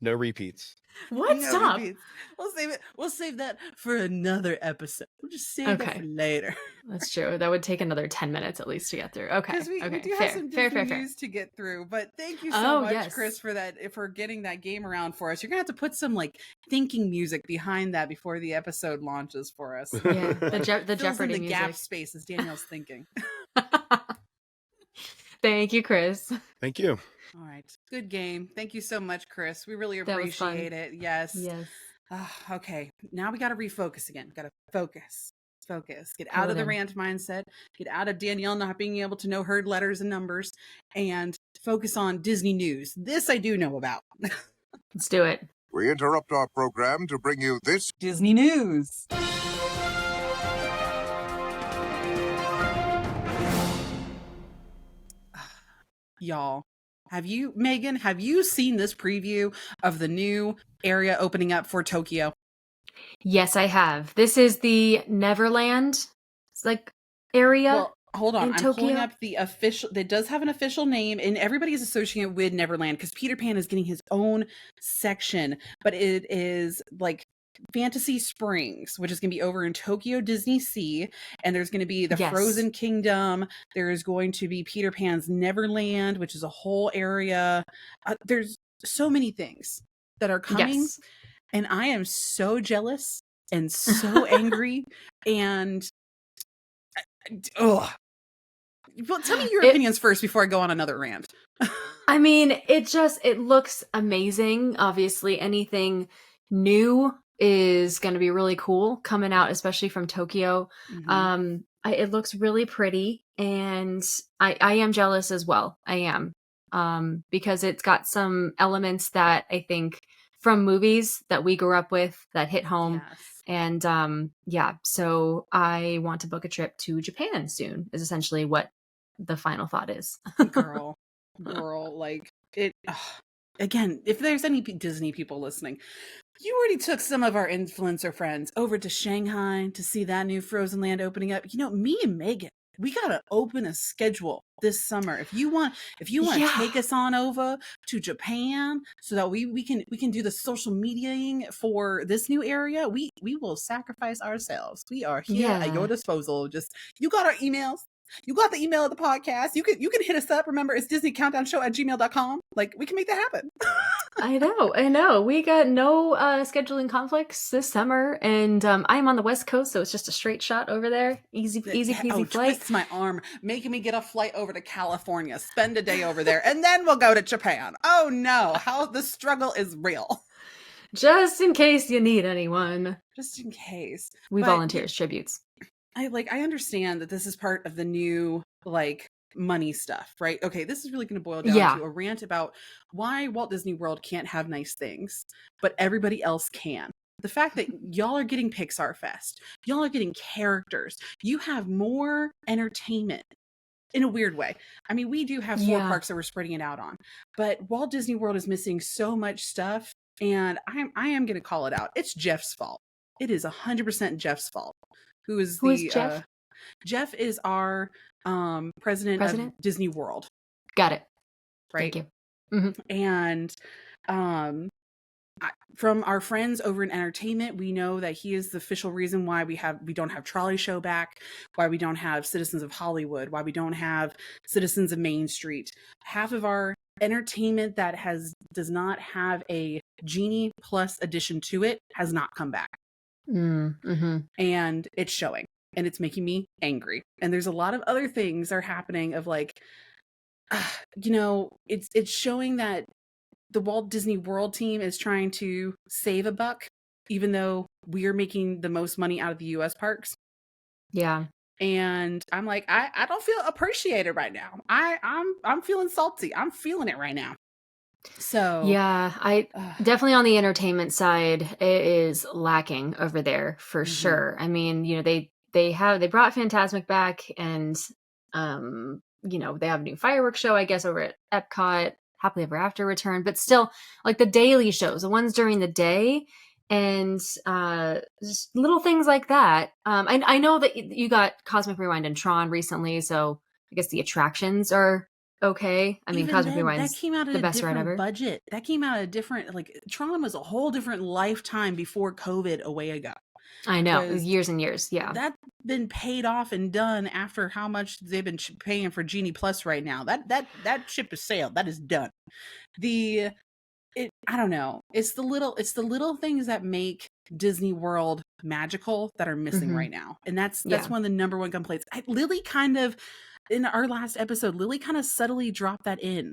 No repeats. What? No Stop. repeats. We'll save it. We'll save that for another episode. We'll just save that Okay. for later. That's true. That would take another 10 minutes at least to get through. Okay. Because we Okay. do Fair. have some Fair. Disney news to get through. But thank you so Oh, much, yes. Chris, for getting that game around for us. You're gonna have to put some like thinking music behind that before the episode launches for us. Yeah. The Fills in Jeopardy the music. gap space as Danielle's thinking. Thank you, Chris. Thank you. All right. Good game. Thank you so much, Chris. We really That was fun. appreciate it. Yes. Yes. Okay. Now we got to refocus again. Got to focus. Focus. Get Pull out it of the in. rant mindset. Get out of Danielle not being able to know her letters and numbers, and focus on Disney news. This I do know about. Let's do it. We interrupt our program to bring you this Disney news. Y'all, Megan, have you seen this preview of the new area opening up for Tokyo? Yes, I have. This is the Neverland, area. Well, hold on. in I'm pulling Tokyo? up the official. It does have an official name, and everybody is associated with Neverland because Peter Pan is getting his own section, but it is like Fantasy Springs, which is going to be over in Tokyo Disney Sea, and there's going to be the Yes. Frozen Kingdom. There is going to be Peter Pan's Neverland, which is a whole area. There's so many things that are coming, Yes. and I am so jealous and so angry, and ugh. Well, tell me your opinions first before I go on another rant. I mean, it looks amazing. Obviously, anything new is going to be really cool coming out, especially from Tokyo. Mhm. It looks really pretty, and I am jealous as well. I am, because it's got some elements that I think from movies that we grew up with that hit home. Yes. And yeah, so I want to book a trip to Japan soon, is essentially what the final thought is. girl, like it. Again, if there's any Disney people listening, you already took some of our influencer friends over to Shanghai to see that new Frozen Land opening up. You know, me and Megan, we gotta open a schedule this summer. If you want to Yeah. take us on over to Japan so that we can do the social mediaing for this new area, we will sacrifice ourselves. We are here at Yeah. your disposal. Just, you got our emails. You got the email of the podcast. You can hit us up. Remember, it's DisneyCountdownShow@gmail.com. Like, we can make that happen. I know. We got no scheduling conflicts this summer, and I'm on the West Coast, so it's just a straight shot over there. Easy peasy flight. Twists my arm, making me get a flight over to California, spend a day over there, and then we'll go to Japan. Oh no, how the struggle is real. Just in case you need anyone. Just in case. We But volunteer as tributes. I understand that this is part of the new money stuff, right? Okay, this is really going to boil down Yeah. to a rant about why Walt Disney World can't have nice things, but everybody else can. The fact that y'all are getting Pixar Fest, y'all are getting characters, you have more entertainment in a weird way. I mean, we do have 4 Yeah. parks that we're spreading it out on, but Walt Disney World is missing so much stuff, and I am going to call it out. It's Jeff's fault. It is 100% Jeff's fault. Who is Jeff? Jeff is our president of Disney World, Got it. right? Thank you. And from our friends over in entertainment, we know that he is the official reason why we don't have Trolley Show back, why we don't have Citizens of Hollywood, why we don't have Citizens of Main Street. Half of our entertainment that does not have a Genie Plus addition to it has not come back. Mm-hmm. And it's showing, and it's making me angry. And there's a lot of other things that are happening of it's showing that the Walt Disney World team is trying to save a buck, even though we're making the most money out of the US parks. Yeah. And I'm like, I don't feel appreciated right now. I'm feeling salty. I'm feeling it right now. So Yeah, I definitely on the entertainment side, it is lacking over there for sure. I mean, they brought Fantasmic back, and they have a new fireworks show, I guess, over at Epcot. Happily Ever After returned, but still, like the daily shows, the ones during the day, and just little things like that. I know that you got Cosmic Rewind and Tron recently, so I guess the attractions are okay. I mean, even Cosmic then, Rewind's that came out at the a best ride different ever. budget. That came out at a different, Tron was a whole different lifetime before COVID a way ago. I know, Because years and years. Yeah. That's been paid off and done after how much they've been paying for Genie Plus right now. That ship has sailed. That is done. I don't know. It's the little things that make Disney World magical that are missing Mhm. right now. And that's Yeah. one of the number one complaints. Lily kind of in our last episode, Lily kind of subtly dropped that in.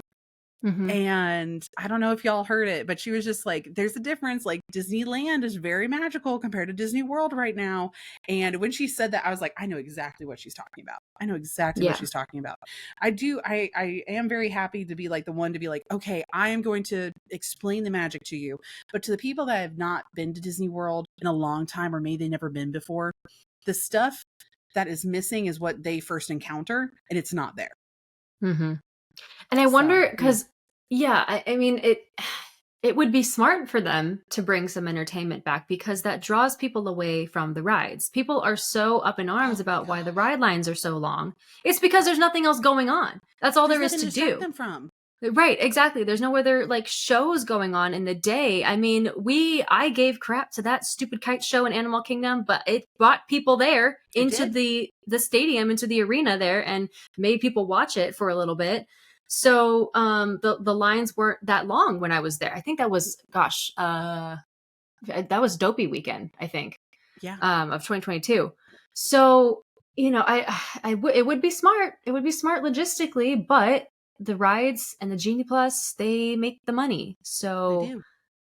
Mhm. And I don't know if y'all heard it, but she was just like, there's a difference. Like, Disneyland is very magical compared to Disney World right now. And when she said that, I was like, I know exactly what she's talking about. I know exactly Yeah. what she's talking about. I am very happy to be like the one to be like, okay, I am going to explain the magic to you. But to the people that have not been to Disney World in a long time, or maybe they've never been before, the stuff that is missing is what they first encounter, and it's not there. Mhm. And I So, wonder yeah. because I mean it would be smart for them to bring some entertainment back because that draws people away from the rides. People are so up in arms Oh my about why the God. ride lines are so long. It's because there's nothing else going on. That's all There's there is nothing to to distract do. them from. Right, exactly. There's no other like shows going on in the day. I mean, I gave crap to that stupid kite show in Animal Kingdom, but it brought people there It into did. the stadium, into the arena there, and made people watch it for a little bit. So the lines weren't that long when I was there. I think that was that was Dopey weekend, I think, Yeah. of 2022. So, it would be smart. It would be smart logistically, but the rides and the Genie Plus, they make the money. They So,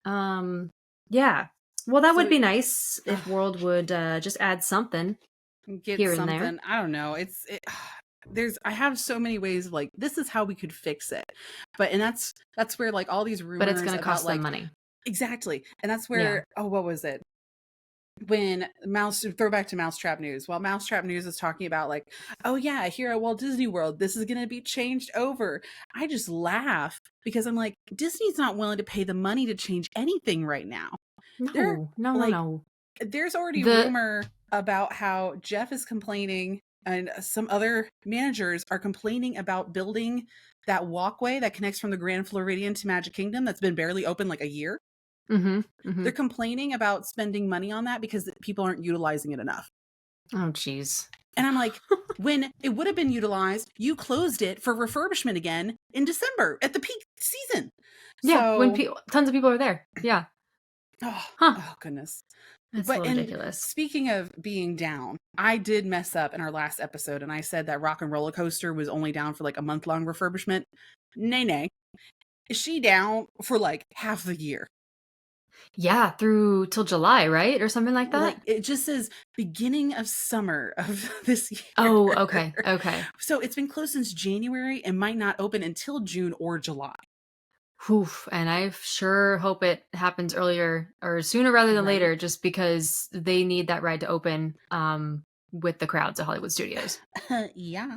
do. yeah. Well, that would So be nice if World would just add something get here and there. something. I don't know. I have so many ways of like, this is how we could fix it. And that's where like all these rumors But it's going to about cost like them money. exactly. And that's where what was it? When throwback to Mousetrap News, while Mousetrap News is talking about like, oh yeah, here at Walt Disney World, this is going to be changed over. I just laugh because I'm like, Disney's not willing to pay the money to change anything right now. They're No. There's already The rumor about how Jeff is complaining and some other managers are complaining about building that walkway that connects from the Grand Floridian to Magic Kingdom that's been barely open like a year. They're complaining about spending money on that because people aren't utilizing it enough. Oh, jeez. And I'm like, when it would have been utilized, you closed it for refurbishment again in December at the peak season. Yeah, when So, tons of people are there. Yeah. oh goodness. That's a little ridiculous. Speaking of being down, I did mess up in our last episode, and I said that Rock and Roller Coaster was only down for like a month-long refurbishment. Nay. Is she down for like half the year? Yeah, through till July, right? Or something like that? Like, it just says beginning of summer of this year. Oh, okay. So it's been closed since January and might not open until June or July. Oof, and I sure hope it happens earlier or sooner rather than Right. later, just because they need that ride to open with the crowds at Hollywood Studios. Yeah.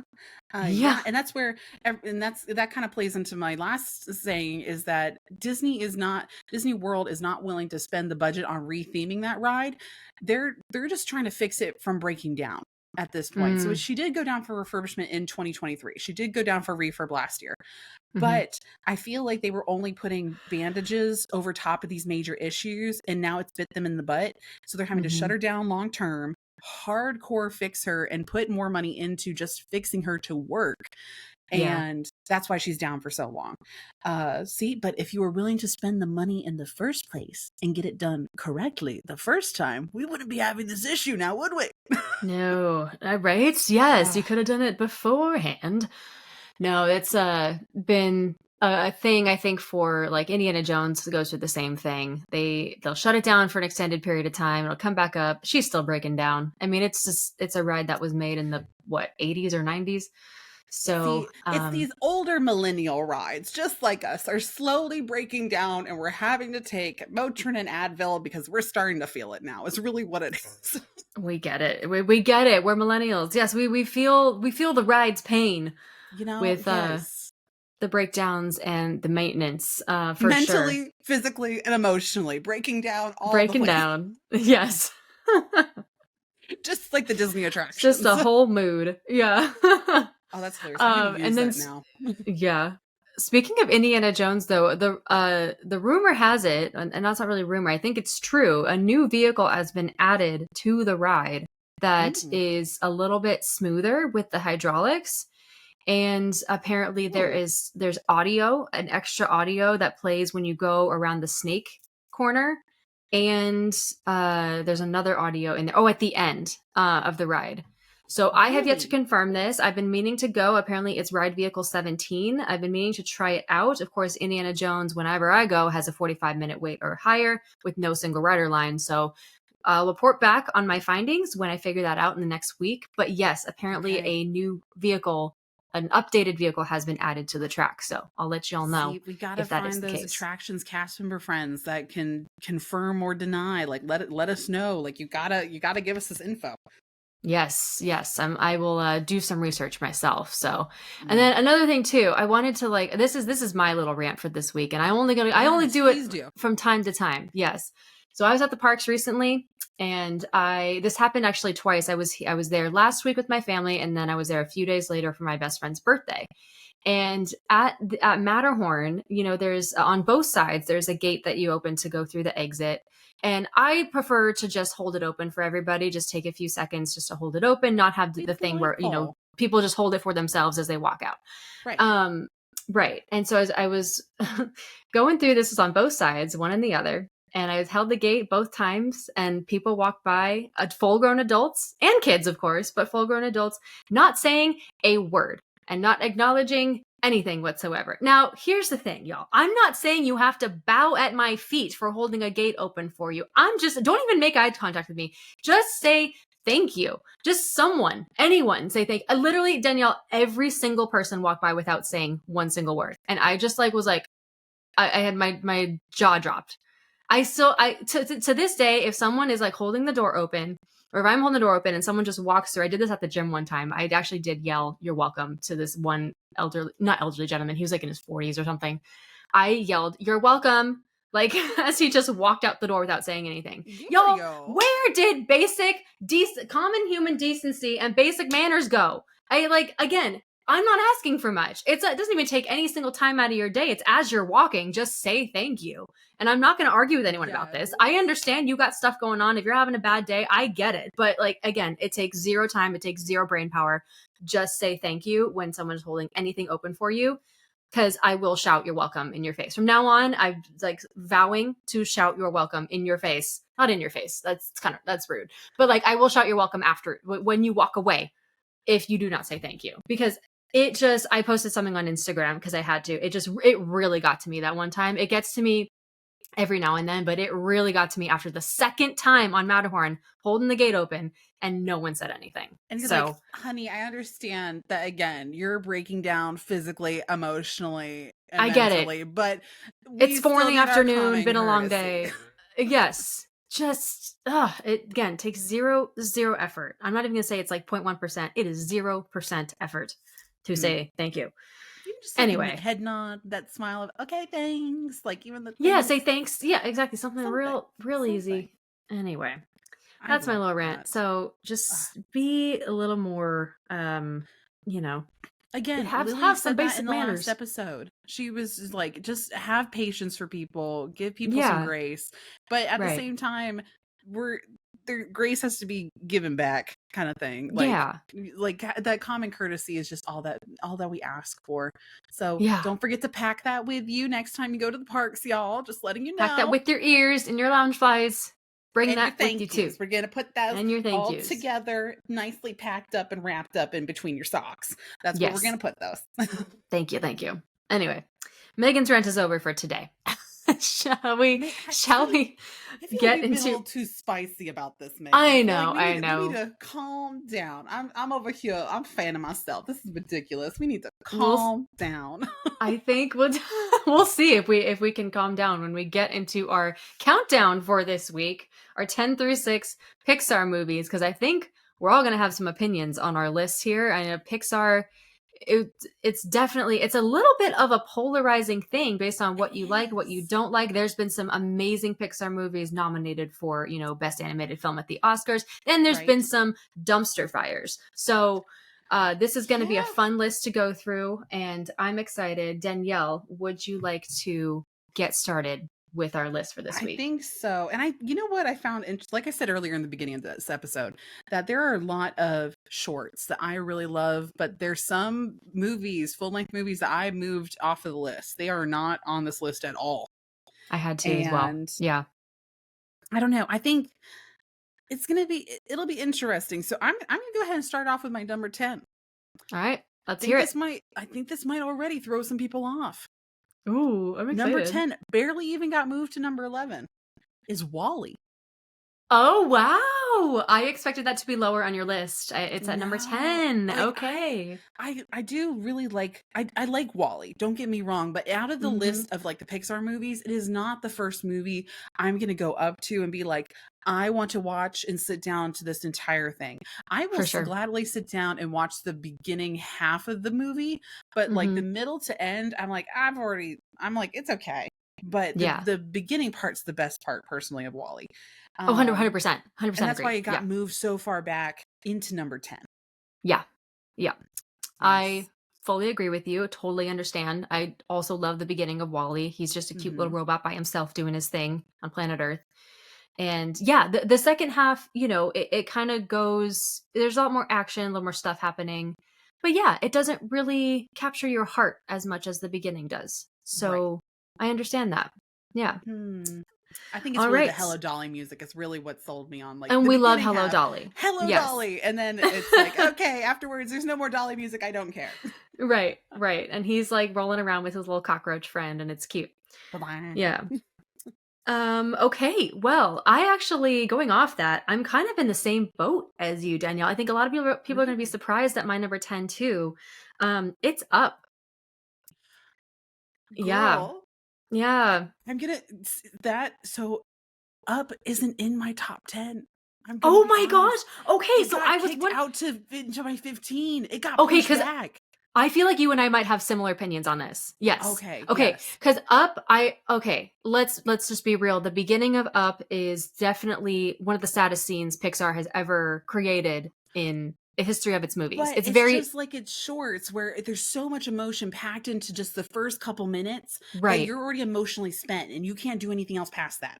Yeah. And that's where, and that kind of plays into my last saying is that Disney World is not willing to spend the budget on retheming that ride. They're just trying to fix it from breaking down at this point. So she did go down for refurbishment in 2023. She did go down for refurb last year. But I feel like they were only putting bandages over top of these major issues, and now it's bit them in the butt. So they're having to shut her down long term, hardcore fix her, and put more money into just fixing her to work. And that's why she's down for so long. But if you were willing to spend the money in the first place and get it done correctly the first time, we wouldn't be having this issue now, would we? No, right? Yes, you could have done it beforehand. No, it's been a thing I think for like Indiana Jones goes through the same thing. They'll shut it down for an extended period of time. It'll come back up. She's still breaking down. I mean, it's a ride that was made in the 80s or 90s. So See, it's these older millennial rides, just like us, are slowly breaking down, and we're having to take Motrin and Advil because we're starting to feel it now. It's really what it is. We get it. We get it. We're millennials. Yes, we feel the ride's pain. With yes. the breakdowns and the maintenance, for mentally, sure. physically, and emotionally breaking down breaking down. Yes. Just like the Disney attractions. Just a whole mood. Yeah. Oh, that's hilarious. I'm gonna use and then that now. Yeah. Speaking of Indiana Jones, though, the rumor has it, and that's not really rumor, I think it's true, a new vehicle has been added to the ride that is a little bit smoother with the hydraulics. And apparently there's audio, an extra audio that plays when you go around the snake corner. And there's another audio in there. Oh, at the end of the ride. So I have yet to Really? confirm this. I've been meaning to go. Apparently it's Ride Vehicle 17. I've been meaning to try it out. Of course, Indiana Jones, whenever I go, has a 45-minute wait or higher with no single rider line. So I'll report back on my findings when I figure that out in the next week. But yes, apparently Okay. a new vehicle, an updated vehicle has been added to the track. So I'll let y'all know See, we gotta if that is find the those case. attractions cast member friends that can confirm or deny. Like, let us know. Like, you gotta give us this info. Yes, yes. I will do some research myself. So, and Mm. then another thing too, I wanted to like this is my little rant for this week, and I only Yes, do it please do. from time to time. Yes. So I was at the parks recently, and this happened actually twice. I was there last week with my family, and then I was there a few days later for my best friend's birthday. And at Matterhorn, you know, there's on both sides, there's a gate that you open to go through the exit. And I prefer to just hold it open for everybody, just take a few seconds just to hold it open, not have Be the thing where, you know, delightful. people just hold it for themselves as they walk out. Right. Right. And so as I was going through, this was on both sides, one and the other. And I held the gate both times, and people walked by, full grown adults and kids, of course, but full grown adults, not saying a word and not acknowledging anything whatsoever. Now, here's the thing, y'all. I'm not saying you have to bow at my feet for holding a gate open for you. Don't even make eye contact with me. Just say thank you. Just someone, anyone say thank. Literally, Danielle, every single person walked by without saying one single word. And I just was like, I had my jaw dropped. To this day, if someone is like holding the door open, or if I'm holding the door open and someone just walks through, I did this at the gym one time. I actually did yell, "You're welcome," to this one not elderly gentleman. He was like in his 40s or something. I yelled, "You're welcome," like as he just walked out the door without saying anything. Y'all, where did common human decency and basic manners go? Again, I'm not asking for much. It doesn't even take any single time out of your day. It's as you're walking, just say thank you. And I'm not going to argue with anyone about this. I understand you got stuff going on. If you're having a bad day, I get it. But again, it takes zero time. It takes zero brain power. Just say thank you when someone's holding anything open for you, because I will shout "you're welcome" in your face. From now on, I'm vowing to shout "you're welcome" in your face. Not in your face. That's rude. But I will shout "you're welcome" after, when you walk away, if you do not say thank you. Because I posted something on Instagram because I had to. It really got to me that one time. It gets to me every now and then, but it really got to me after the second time on Matterhorn, holding the gate open, and no one said anything. And you're like, honey, I understand that, again, you're breaking down physically, emotionally, and I get mentally, it. but It's 4 in the afternoon, been a long day. Yes. Just it again takes zero effort. I'm not even gonna say it's 0.1%. It is 0% effort to say thank you. You just anyway, the head nod, that smile of okay, thanks. Even the say thanks. Yeah, exactly. Something real easy. Anyway, that's my little rant. So just be a little more, Again, have some basic manners. Last episode, she was like, just have patience for people, give people some grace, but at the same time, grace has to be given back, kind of thing. That common courtesy is just all that we ask for. So don't forget to pack that with you next time you go to the parks, y'all. Just letting you know. Pack that with your ears and your lounge flies. Bring and that with you too. We're gonna put that all yous. together, nicely packed up and wrapped up in between your socks. That's where we're gonna put those. Thank you. Anyway, Megan's rant is over for today. Shall we get into? A little too spicy about this, Megan. I know. We need to calm down. I'm over here. I'm fanning myself. This is ridiculous. We need to calm down. I think we'll see if we can calm down when we get into our countdown for this week, our 10 through 6 Pixar movies, because I think we're all going to have some opinions on our list here. I know Pixar. It's a little bit of a polarizing thing based on what you like, what you don't like. There's been some amazing Pixar movies nominated for, Best Animated Film at the Oscars. And there's been some dumpster fires. So this is going to be a fun list to go through, and I'm excited. Danielle, would you like to get started with our list for this week? I think so. And you know what I found, like I said earlier in the beginning of this episode, that there are a lot of shorts that I really love, but there's some movies, full-length movies, that I moved off of the list. They are not on this list at all. I had to as well. Yeah. I don't know. I think it'll be interesting. So I'm gonna go ahead and start off with my number 10. All right, let's hear it. I think this might already throw some people off. Ooh, I'm excited. Number 10 barely even got moved to number 11 is WALL-E. Oh, wow. I expected that to be lower on your list. It's at number 10. Okay. I do really like, I like WALL-E, don't get me wrong, but out of the list of like the Pixar movies, it is not the first movie I'm going to go up to and be like, I want to watch and sit down to this entire thing. I will gladly sit down and watch the beginning half of the movie, but like the middle to end, I'm like, it's okay. But the beginning part's the best part, personally, of WALL-E. 100%. 100%. And that's why it got moved so far back into number 10. Yeah. Yeah. Yes. I fully agree with you. Totally understand. I also love the beginning of WALL-E. He's just a cute little robot by himself doing his thing on planet Earth. And yeah, the second half, it kind of goes, there's a lot more action, a little more stuff happening. But yeah, it doesn't really capture your heart as much as the beginning does. So I understand that. Yeah. I think it's really the Hello Dolly music is really what sold me on. Like, and we love Hello Dolly. Hello Dolly. And then it's like, okay, afterwards, there's no more Dolly music. I don't care. Right. And he's like rolling around with his little cockroach friend, and it's cute. Bye-bye. Yeah. Okay. Well, I actually, going off that, I'm kind of in the same boat as you, Danielle. I think a lot of people are going to be surprised at my number 10 too. It's Up. Girl, yeah. So Up isn't in my top 10. Oh my gosh. Okay, so I was out into my 15. It got pushed back. I feel like you and I might have similar opinions on this. Yes. Okay. Because Up, let's just be real. The beginning of Up is definitely one of the saddest scenes Pixar has ever created in the history of its movies. But it's just like its shorts where there's so much emotion packed into just the first couple minutes. Right. That you're already emotionally spent and you can't do anything else past that.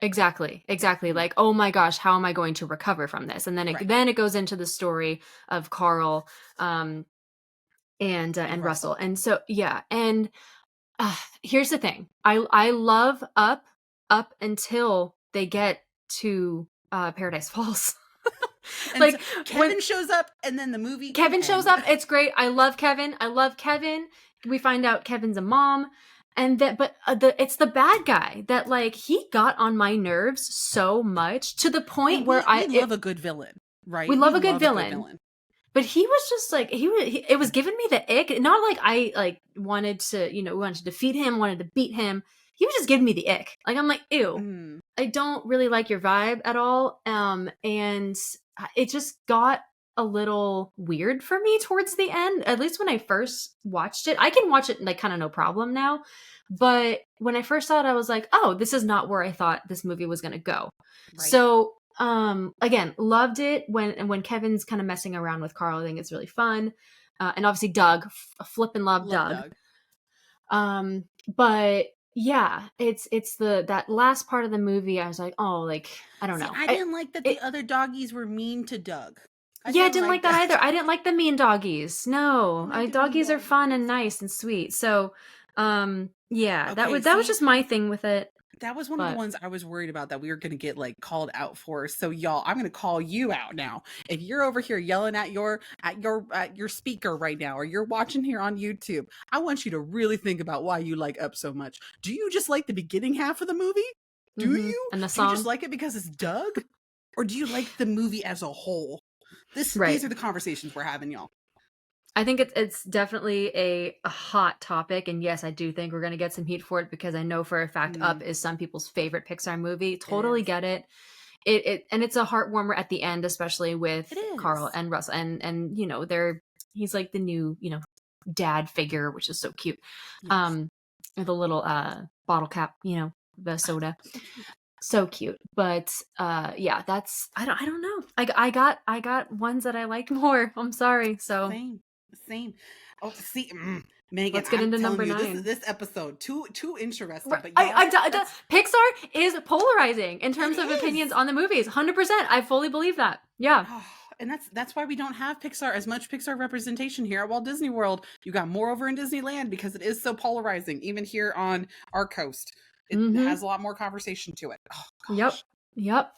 Exactly. Like, oh my gosh, how am I going to recover from this? And then it goes into the story of Carl, and Russell. And so, yeah. And here's the thing. I love Up until they get to Paradise Falls. Like Kevin shows up and then the movie. Kevin shows up. It's great. I love Kevin. We find out Kevin's a mom. And it's the bad guy that like he got on my nerves so much to the point where we love a good villain, right? We love a good villain. But he was just like it was giving me the ick. Not like I wanted to defeat him, wanted to beat him. He was just giving me the ick. Like I'm like, ew, I don't really like your vibe at all. And it just got a little weird for me towards the end. At least when I first watched it, I can watch it like kind of no problem now. But when I first saw it, I was like, oh, this is not where I thought this movie was going to go. Right. So again, loved it when Kevin's kind of messing around with Carl. I think it's really fun. And obviously Doug, flippin' love Doug. But yeah, it's that last part of the movie. I was like, oh, like, I don't know. I didn't like that the other doggies were mean to Doug. I didn't like that either. I didn't like the mean doggies. No, doggies are fun and nice and sweet. So, yeah, that was just my thing with it. That was one of the ones I was worried about that we were going to get like called out for. So y'all, I'm going to call you out now. If you're over here yelling at your speaker right now, or you're watching here on YouTube, I want you to really think about why you like Up so much. Do you just like the beginning half of the movie? Do you? And the song? Do you just like it because it's Doug? Or do you like the movie as a whole? These are the conversations we're having, y'all. I think it's definitely a hot topic, and yes, I do think we're gonna get some heat for it because I know for a fact Up is some people's favorite Pixar movie. Totally get it. And it's a heartwarmer at the end, especially with Carl and Russell, and he's like the new dad figure, which is so cute. Yes. With a little bottle cap, the soda. So cute. But yeah, that's I don't know. I got ones that I like more. I'm sorry. So same. Oh, see, Megan, let's get into number 9. This episode too interesting. But Pixar is polarizing in terms of opinions on the movies. 100%. I fully believe that. Yeah. And that's why we don't have as much Pixar representation here at Walt Disney World. You got more over in Disneyland because it is so polarizing. Even here on our coast, it has a lot more conversation to it. Oh, gosh. Yep.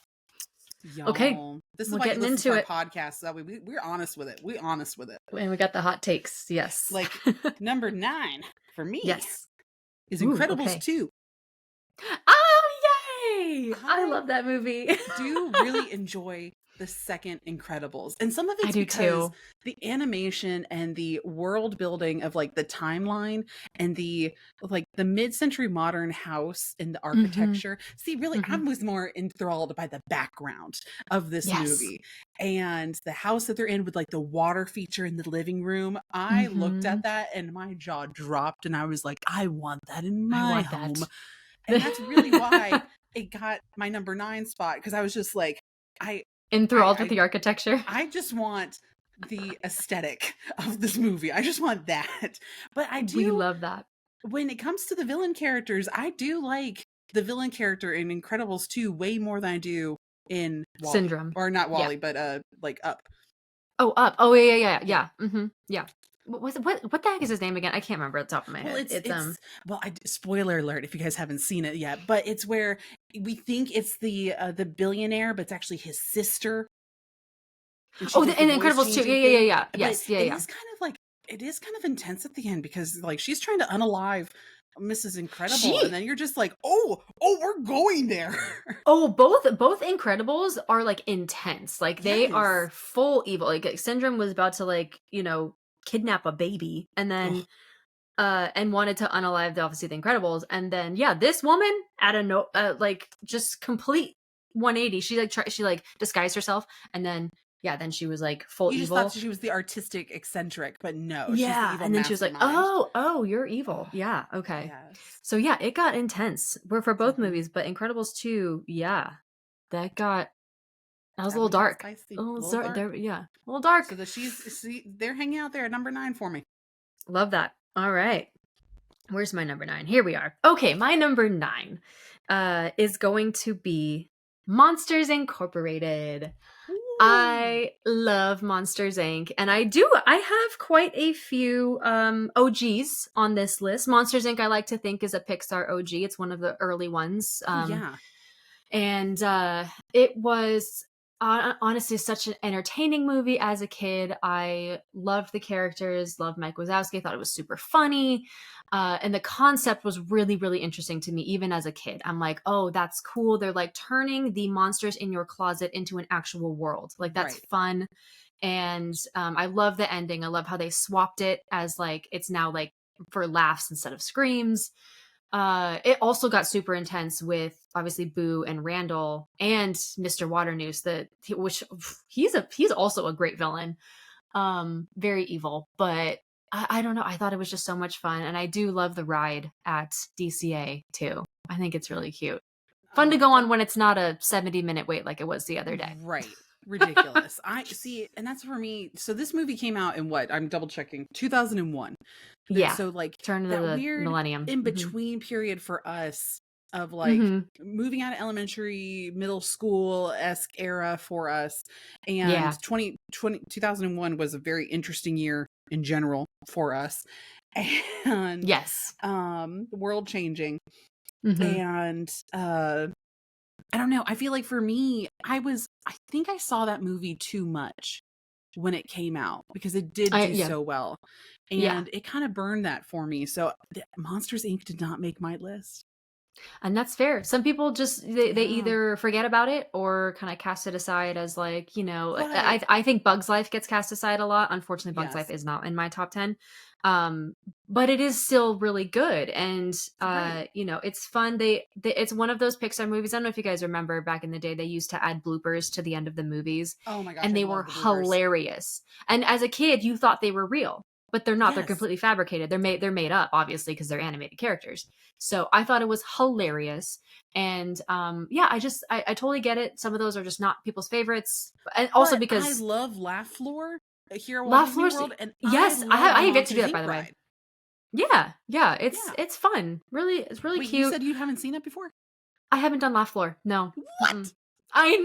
Okay, Y'all. This is we're why you getting listen to into our it. podcast. So that we're honest with it. We're honest with it. And we got the hot takes. Yes. Like number 9 for me Yes. is Ooh, Incredibles okay. 2. Oh, yay! I love that movie. Do really enjoy the second Incredibles. And some of I it's do because too. the animation and the world building of like the timeline and the mid-century modern house and the Mhm. architecture. See, really, I Mhm. was more enthralled by the background of this Yes. movie and the house that they're in with like the water feature in the living room. I looked Mhm. at that and my jaw dropped and I was like, I want that in I my want home. that. And that's really why it got my number 9 spot, because I was just like, Enthralled with the architecture. I just want the aesthetic of this movie. I just want that. But I We do, love that. when it comes to the villain characters, I do like the villain character in Incredibles 2 way more than I do in Wall-E. Syndrome. Or not Yeah. Wall-E, but like Up. Oh, Up. Oh, yeah. Mm-hmm. Yeah. What the heck is his name again? I can't remember at the top of my Well, head. spoiler alert if you guys haven't seen it yet, but it's where we think it's the billionaire, but it's actually his sister. And she Oh, does in the voice Incredibles 2. changing Yeah. thing. Yes, But yeah. it is kind of intense at the end because like she's trying to unalive Mrs. Incredible, She- and then you're just like, oh, we're going there. Oh, both Incredibles are like intense. Like they Yes. are full evil. Like Syndrome was about to like, kidnap a baby and then and wanted to unalive obviously the Incredibles, and then this woman at a like just complete 180. She like she like disguised herself, and then she was like full You just evil. thought she was the artistic eccentric, but no, she's the Yeah, evil and then she was like, mastermind. "Oh, you're evil." Yeah, okay. Yes. So yeah, it got intense. We're for both Mhm. movies, but Incredibles 2, that was That a little dark. spicy. A little Little dark. dark. A little dark. So they're hanging out there at number 9 for me. Love that. All right. Where's my number 9? Here we are. Okay, my number 9 is going to be Monsters Incorporated. I love Monsters Inc. And I have quite a few OGs on this list. Monsters Inc. I like to think is a Pixar OG. It's one of the early ones. Yeah. And it was honestly such an entertaining movie as a kid. I loved the characters, loved Mike Wazowski. I thought it was super funny. And the concept was really, really interesting to me, even as a kid. I'm like, oh, that's cool. They're like turning the monsters in your closet into an actual world. Like, that's Right. fun. And I love the ending. I love how they swapped it as like, it's now like for laughs instead of screams. It also got super intense with obviously Boo and Randall and Mr. Waternoose, which he's also a great villain. Very evil, but I don't know. I thought it was just so much fun, and I do love the ride at DCA too. I think it's really cute. Fun to go on when it's not a 70-minute wait like it was the other day. Right. Ridiculous. I see, and that's for me. So this movie came out in what? I'm double checking. 2001. Yeah. So like Turn of that the weird millennium. in Mhm. between period for us of like Mhm. moving out of elementary, middle school-esque era for us. And Yeah. 2001 was a very interesting year in general for us. And Yes. world changing. Mhm. And I don't know. I feel like for me, I think I saw that movie too much when it came out because it did do Yeah. so well. And Yeah. it kind of burned that for me. So Monsters Inc. did not make my list. And that's fair. Some people just they Yeah. either forget about it or kind of cast it aside as like, But- I think Bug's Life gets cast aside a lot. Unfortunately, Bug's Yes. Life is not in my top 10. But it is still really good, and Right. it's fun. It's one of those Pixar movies. I don't know if you guys remember back in the day, they used to add bloopers to the end of the movies, Oh my gosh. and I they love were the bloopers. hilarious. And as a kid, you thought they were real, but they're not. They're Yes. completely fabricated. They're made up, obviously, because they're animated characters. So I thought it was hilarious. And I totally get it. Some of those are just not people's favorites, and also But because I love Laugh Floor here at Walt Laugh Disney Floor's- World. And yes, love I have yet Monsters to do that, by Inc. the way. ride. yeah, it's Yeah. fun. Really, it's really Wait, cute. you said you haven't seen it before? I haven't done Laugh Floor. No. What? Mm-mm. I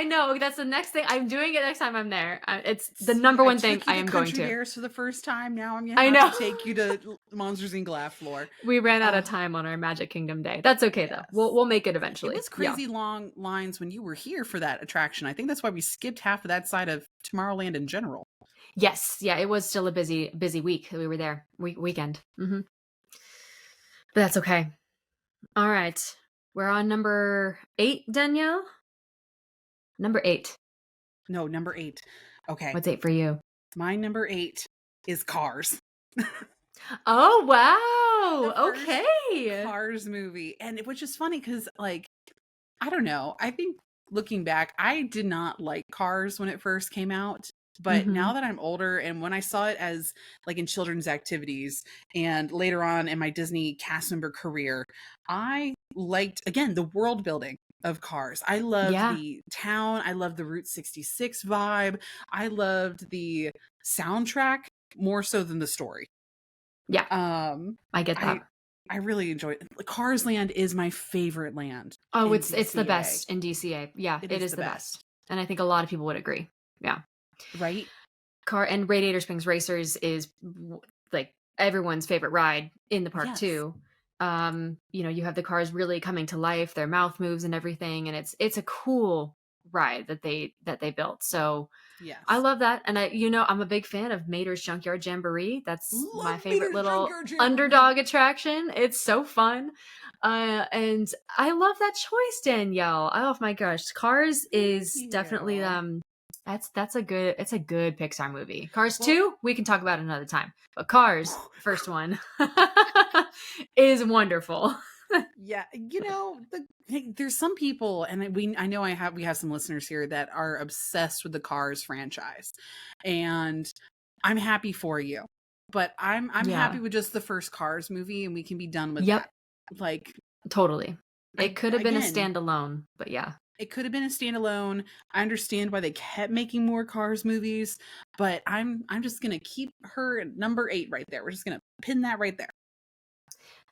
know. That's the next thing. I'm doing it next time I'm there. It's the number one thing I am going Country to. Bears for the first time. Now I'm gonna I have know. to take you to Monsters Inc. Laugh Floor. We ran out of time on our Magic Kingdom day. That's okay though. We'll make it eventually. It was crazy long lines when you were here for that attraction. I think that's why we skipped half of that side of Tomorrowland in general. Yes, yeah, it was still a busy week that we were there. Weekend. But that's okay. All right. We're on number 8, Danielle? Number 8. No, number 8. Okay. What's 8 for you? My number 8 is Cars. Oh, wow. Okay. Cars movie. And which is funny because, like, I don't know. I think looking back, I did not like Cars when it first came out. But now that I'm older, and when I saw it as like in children's activities and later on in my Disney cast member career, I liked, again, the world building of Cars. I loved the town. I loved the Route 66 vibe. I loved the soundtrack more so than the story. Yeah. I get that. I really enjoy it. Cars Land is my favorite land. Oh, it's the best in DCA. Yeah, it is the best. And I think a lot of people would agree. Yeah. Right? And Radiator Springs Racers is like everyone's favorite ride in the park too. You have the cars really coming to life, their mouth moves and everything, and it's a cool ride that they built. So I love that. And I'm a big fan of Mater's Junkyard Jamboree. That's my favorite little underdog attraction. It's so fun. And I love that choice, Danielle. Oh my gosh. Cars is definitely it's a good Pixar movie. Cars 2, we can talk about another time. But Cars, first one, is wonderful. Yeah, there's some people, and we have some listeners here that are obsessed with the Cars franchise, and I'm happy for you. But I'm happy with just the first Cars movie, and we can be done with that. Like, totally. It could have been a standalone, but yeah. It could have been a standalone. I understand why they kept making more Cars movies, but I'm just gonna keep her at number 8 right there. We're just gonna pin that right there.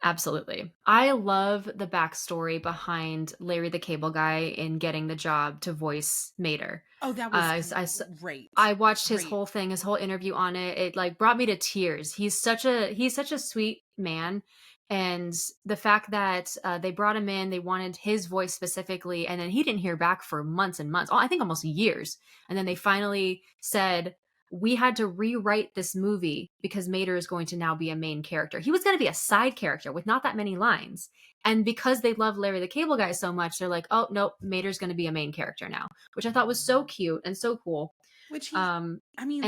Absolutely. I love the backstory behind Larry the Cable Guy in getting the job to voice Mater. Oh, that was great. I watched his whole thing, his whole interview on it. It like brought me to tears. He's such a sweet man. And the fact that they brought him in, they wanted his voice specifically, and then he didn't hear back for months and months. I think almost years. And then they finally said, we had to rewrite this movie because Mater is going to now be a main character. He was going to be a side character with not that many lines. And because they love Larry the Cable Guy so much, they're like, oh, no, Mater's going to be a main character now, which I thought was so cute and so cool. Which and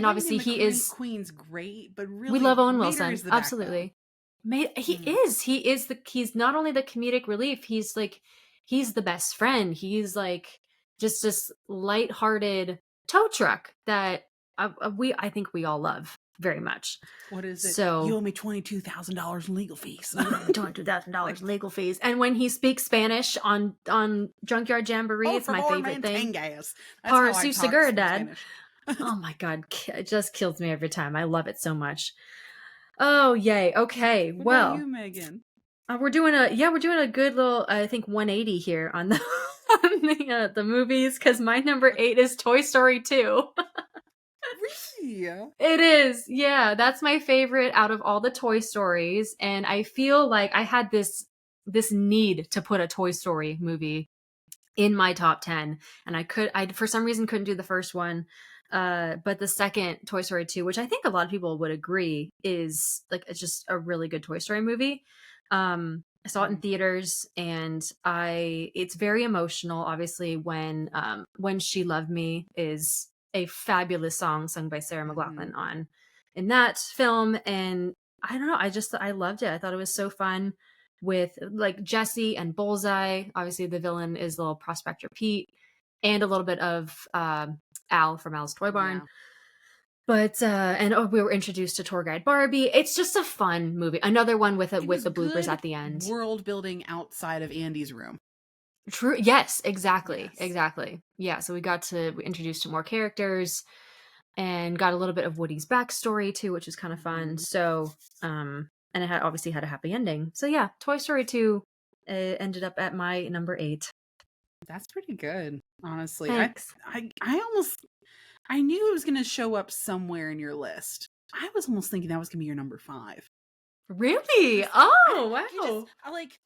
obviously he is Queen's great, but really we love Owen Wilson. Absolutely. He's not only the comedic relief, he's the best friend. He's like just this lighthearted tow truck that I think we all love very much. What is it? So you owe me $22,000 in legal fees. $22,000 legal fees. And when he speaks Spanish on Junkyard Jamboree, it's my favorite thing. Para su seguridad. Oh my God, it just kills me every time. I love it so much. Oh yay! Okay, what well, about you, Megan? We're doing a good little, I think 180 here on the movies, because my number 8 is Toy Story 2. Really? It is, yeah. That's my favorite out of all the Toy Stories, and I feel like I had this need to put a Toy Story movie in my top 10, and I for some reason couldn't do the first one. But the second Toy Story 2, which I think a lot of people would agree is like, it's just a really good Toy Story movie. I saw it in theaters, and it's very emotional. Obviously, when She Loved Me is a fabulous song sung by Sarah McLachlan in that film. And I don't know, I loved it. I thought it was so fun with like Jesse and Bullseye. Obviously the villain is little Prospector Pete, and a little bit of Al from Al's Toy Barn. Yeah. But we were introduced to Tour Guide Barbie. It's just a fun movie. Another one with the bloopers at the end. World building outside of Andy's room. True. Yes, exactly. Yes. Exactly. Yeah. So we introduced to more characters and got a little bit of Woody's backstory too, which is kind of fun. So, and it obviously had a happy ending. So yeah, Toy Story 2 ended up at my number 8. That's pretty good, honestly. Thanks. I knew it was going to show up somewhere in your list. I was almost thinking that was going to be your number 5. Really? Just- Oh, You just, wow. I like,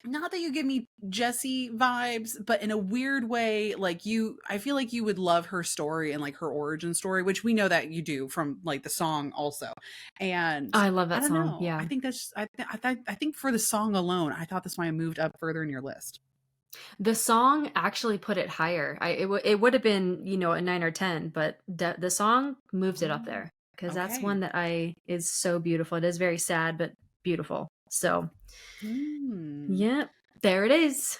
not that you give me Jessie vibes, but in a weird way, like I feel like you would love her story and like her origin story, which we know that you do from like the song also. And I love I that don't song. know. Yeah. I think I think for the song alone, I thought this might have moved up further in your list. The song actually put it higher. It would have been, a 9 or 10, but the song moves it up there because that's Okay. one that is so beautiful. It is very sad, but beautiful. So, yeah, there it is.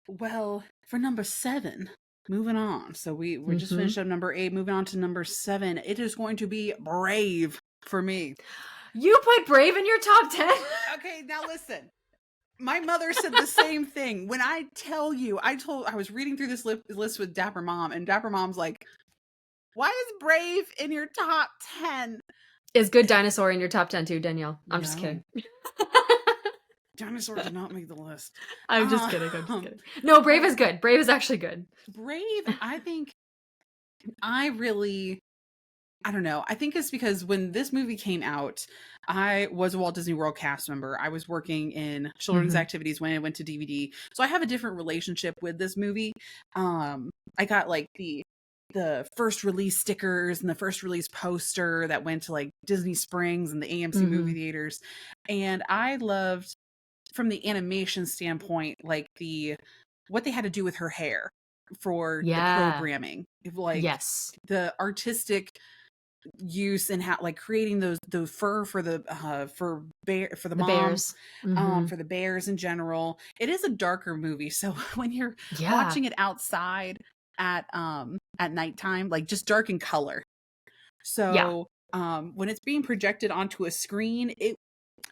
Well, for number 7, moving on. So we're just finished up number 8, moving on to number 7. It is going to be Brave for me. You put Brave in your top 10? Okay, now listen. My mother said the same thing. When I tell you, I was reading through this list with Dapper Mom, and Dapper Mom's like, why is Brave in your top 10? Is Good Dinosaur in your top 10 too, Danielle? I'm just No. kidding. Dinosaur did not make the list. I'm just kidding. No, Brave is good. Brave is actually good. Brave, I think I don't know. I think it's because when this movie came out, I was a Walt Disney World cast member. I was working in children's activities when it went to DVD. So I have a different relationship with this movie. I got like the first release stickers and the first release poster that went to like Disney Springs and the AMC movie theaters. And I loved, from the animation standpoint, like what they had to do with her hair for the programming. Like yes, the artistic use and how like creating the fur for the moms, bears. for the bears in general. It is a darker movie, so when you're watching it outside at nighttime, like just dark in color. So when it's being projected onto a screen,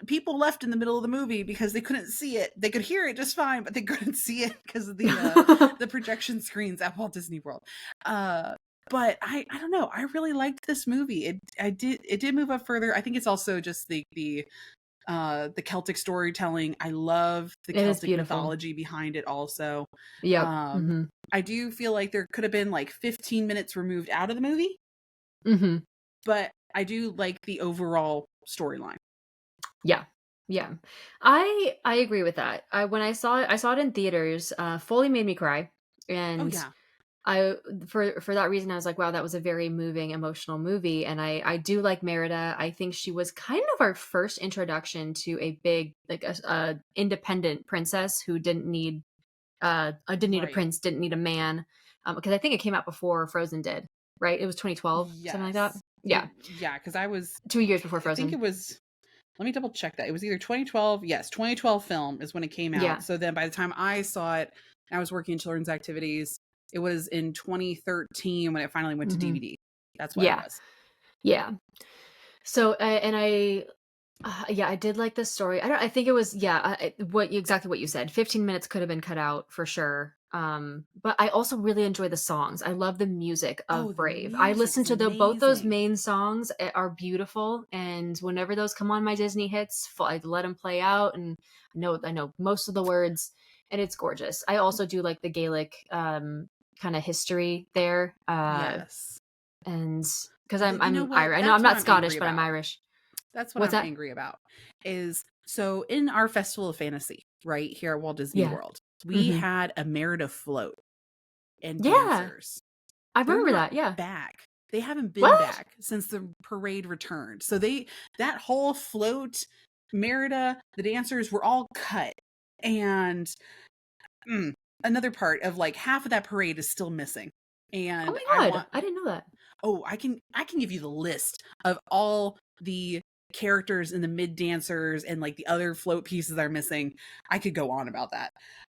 people left in the middle of the movie because they couldn't see it. They could hear it just fine, but they couldn't see it because of the projection screens at Walt Disney World. But I don't know. I really liked this movie. It did move up further. I think it's also just the Celtic storytelling. I love the Celtic mythology behind it also. Yeah. I do feel like there could have been like 15 minutes removed out of the movie. But I do like the overall storyline. Yeah. I agree with that. When I saw it in theaters, fully made me cry. And for that reason, I was like, wow, that was a very moving, emotional movie. And I do like Merida. I think she was kind of our first introduction to a big, like a independent princess who didn't need a prince, didn't need a man. Because I think it came out before Frozen did, right? It was 2012, something like that. Yeah. Yeah, because I was 2 years before Frozen. I think it was, let me double check that. It was either 2012. Yes, 2012 film is when it came out. Yeah. So then by the time I saw it, I was working in children's activities. It was in 2013 when it finally went to DVD. That's what it was. Yeah. So, and I did like this story. I think it was, exactly what you said. 15 minutes could have been cut out for sure. But I also really enjoy the songs. I love the music of Brave. I listen to both those main songs are beautiful. And whenever those come on my Disney hits, I let them play out. And I know most of the words, and it's gorgeous. I also do like the Gaelic, kind of history there. Yes. And because I'm Irish. I know That's I'm not what Scottish, but about. I'm Irish. That's what I'm angry about. Is so in our Festival of Fantasy, right here at Walt Disney World, we had a Merida float and dancers. I remember that. Yeah. Back. They haven't been back since the parade returned. So that whole float, Merida, the dancers were all cut. And another part of like half of that parade is still missing. And oh my God, I didn't know that. Oh, I can give you the list of all the characters and the mid dancers and like the other float pieces that are missing. I could go on about that.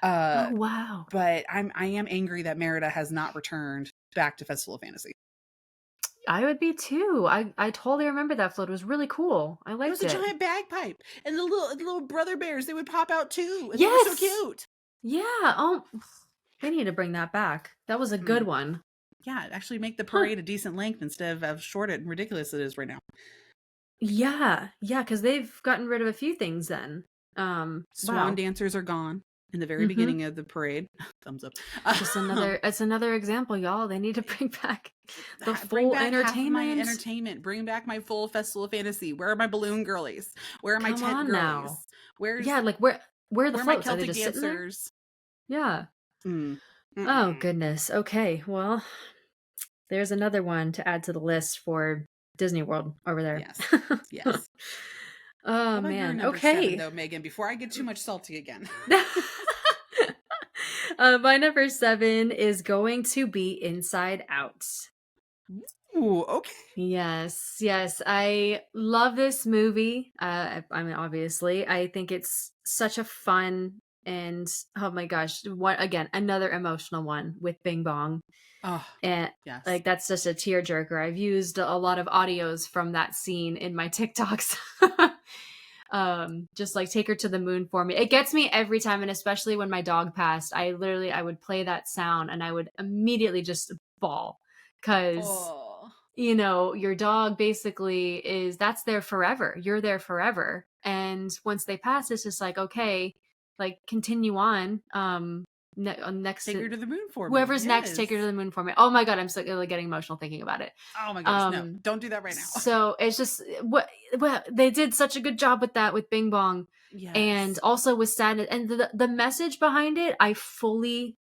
Oh wow. But I am angry that Merida has not returned back to Festival of Fantasy. I would be too. I totally remember that float. It was really cool. I liked it. It was a giant bagpipe, and the little brother bears, they would pop out too. And yes, they were so cute. Yeah. Oh, they need to bring that back. That was a good one. Yeah, actually make the parade a decent length instead of how short and ridiculous it is right now. Yeah, because they've gotten rid of a few things then. Swan dancers are gone. in the very beginning of the parade. Thumbs up. It's another example, y'all. They need to bring back the Bring full back half of my entertainment. entertainment. Bring back my full Festival of Fantasy. Where are my balloon girlies? Where are my Come tent on girlies? now. Where's Yeah, like where are the where are my floats? Are they Celtic just sitting there? dancers? Yeah. Mm. Oh Mm-mm. goodness. Okay. Well, there's another one to add to the list for Disney World over there. Yes. Yes. Oh How about your man. number 7 Okay. though, Megan? Before I get too much salty again. My number 7 is going to be Inside Out. Ooh, okay. Yes, yes. I love this movie. I mean, obviously, I think it's such a fun and oh my gosh, what again, another emotional one with Bing Bong. Oh, And yes. like that's just a tearjerker. I've used a lot of audios from that scene in my TikToks. Just like Take Her to the Moon for me. It gets me every time, and especially when my dog passed, I would play that sound and I would immediately just bawl because Oh. your dog basically that's there forever. You're there forever. And once they pass, it's just like, okay, like continue on. Next Take Her to the Moon for me. whoever's next, Take Her to the Moon for me. Oh my God, I'm so like, getting emotional thinking about it. Oh my gosh, no. Don't do that right now. So it's just what they did such a good job with that with Bing Bong. Yes. And also with Sadness and the message behind it, I fully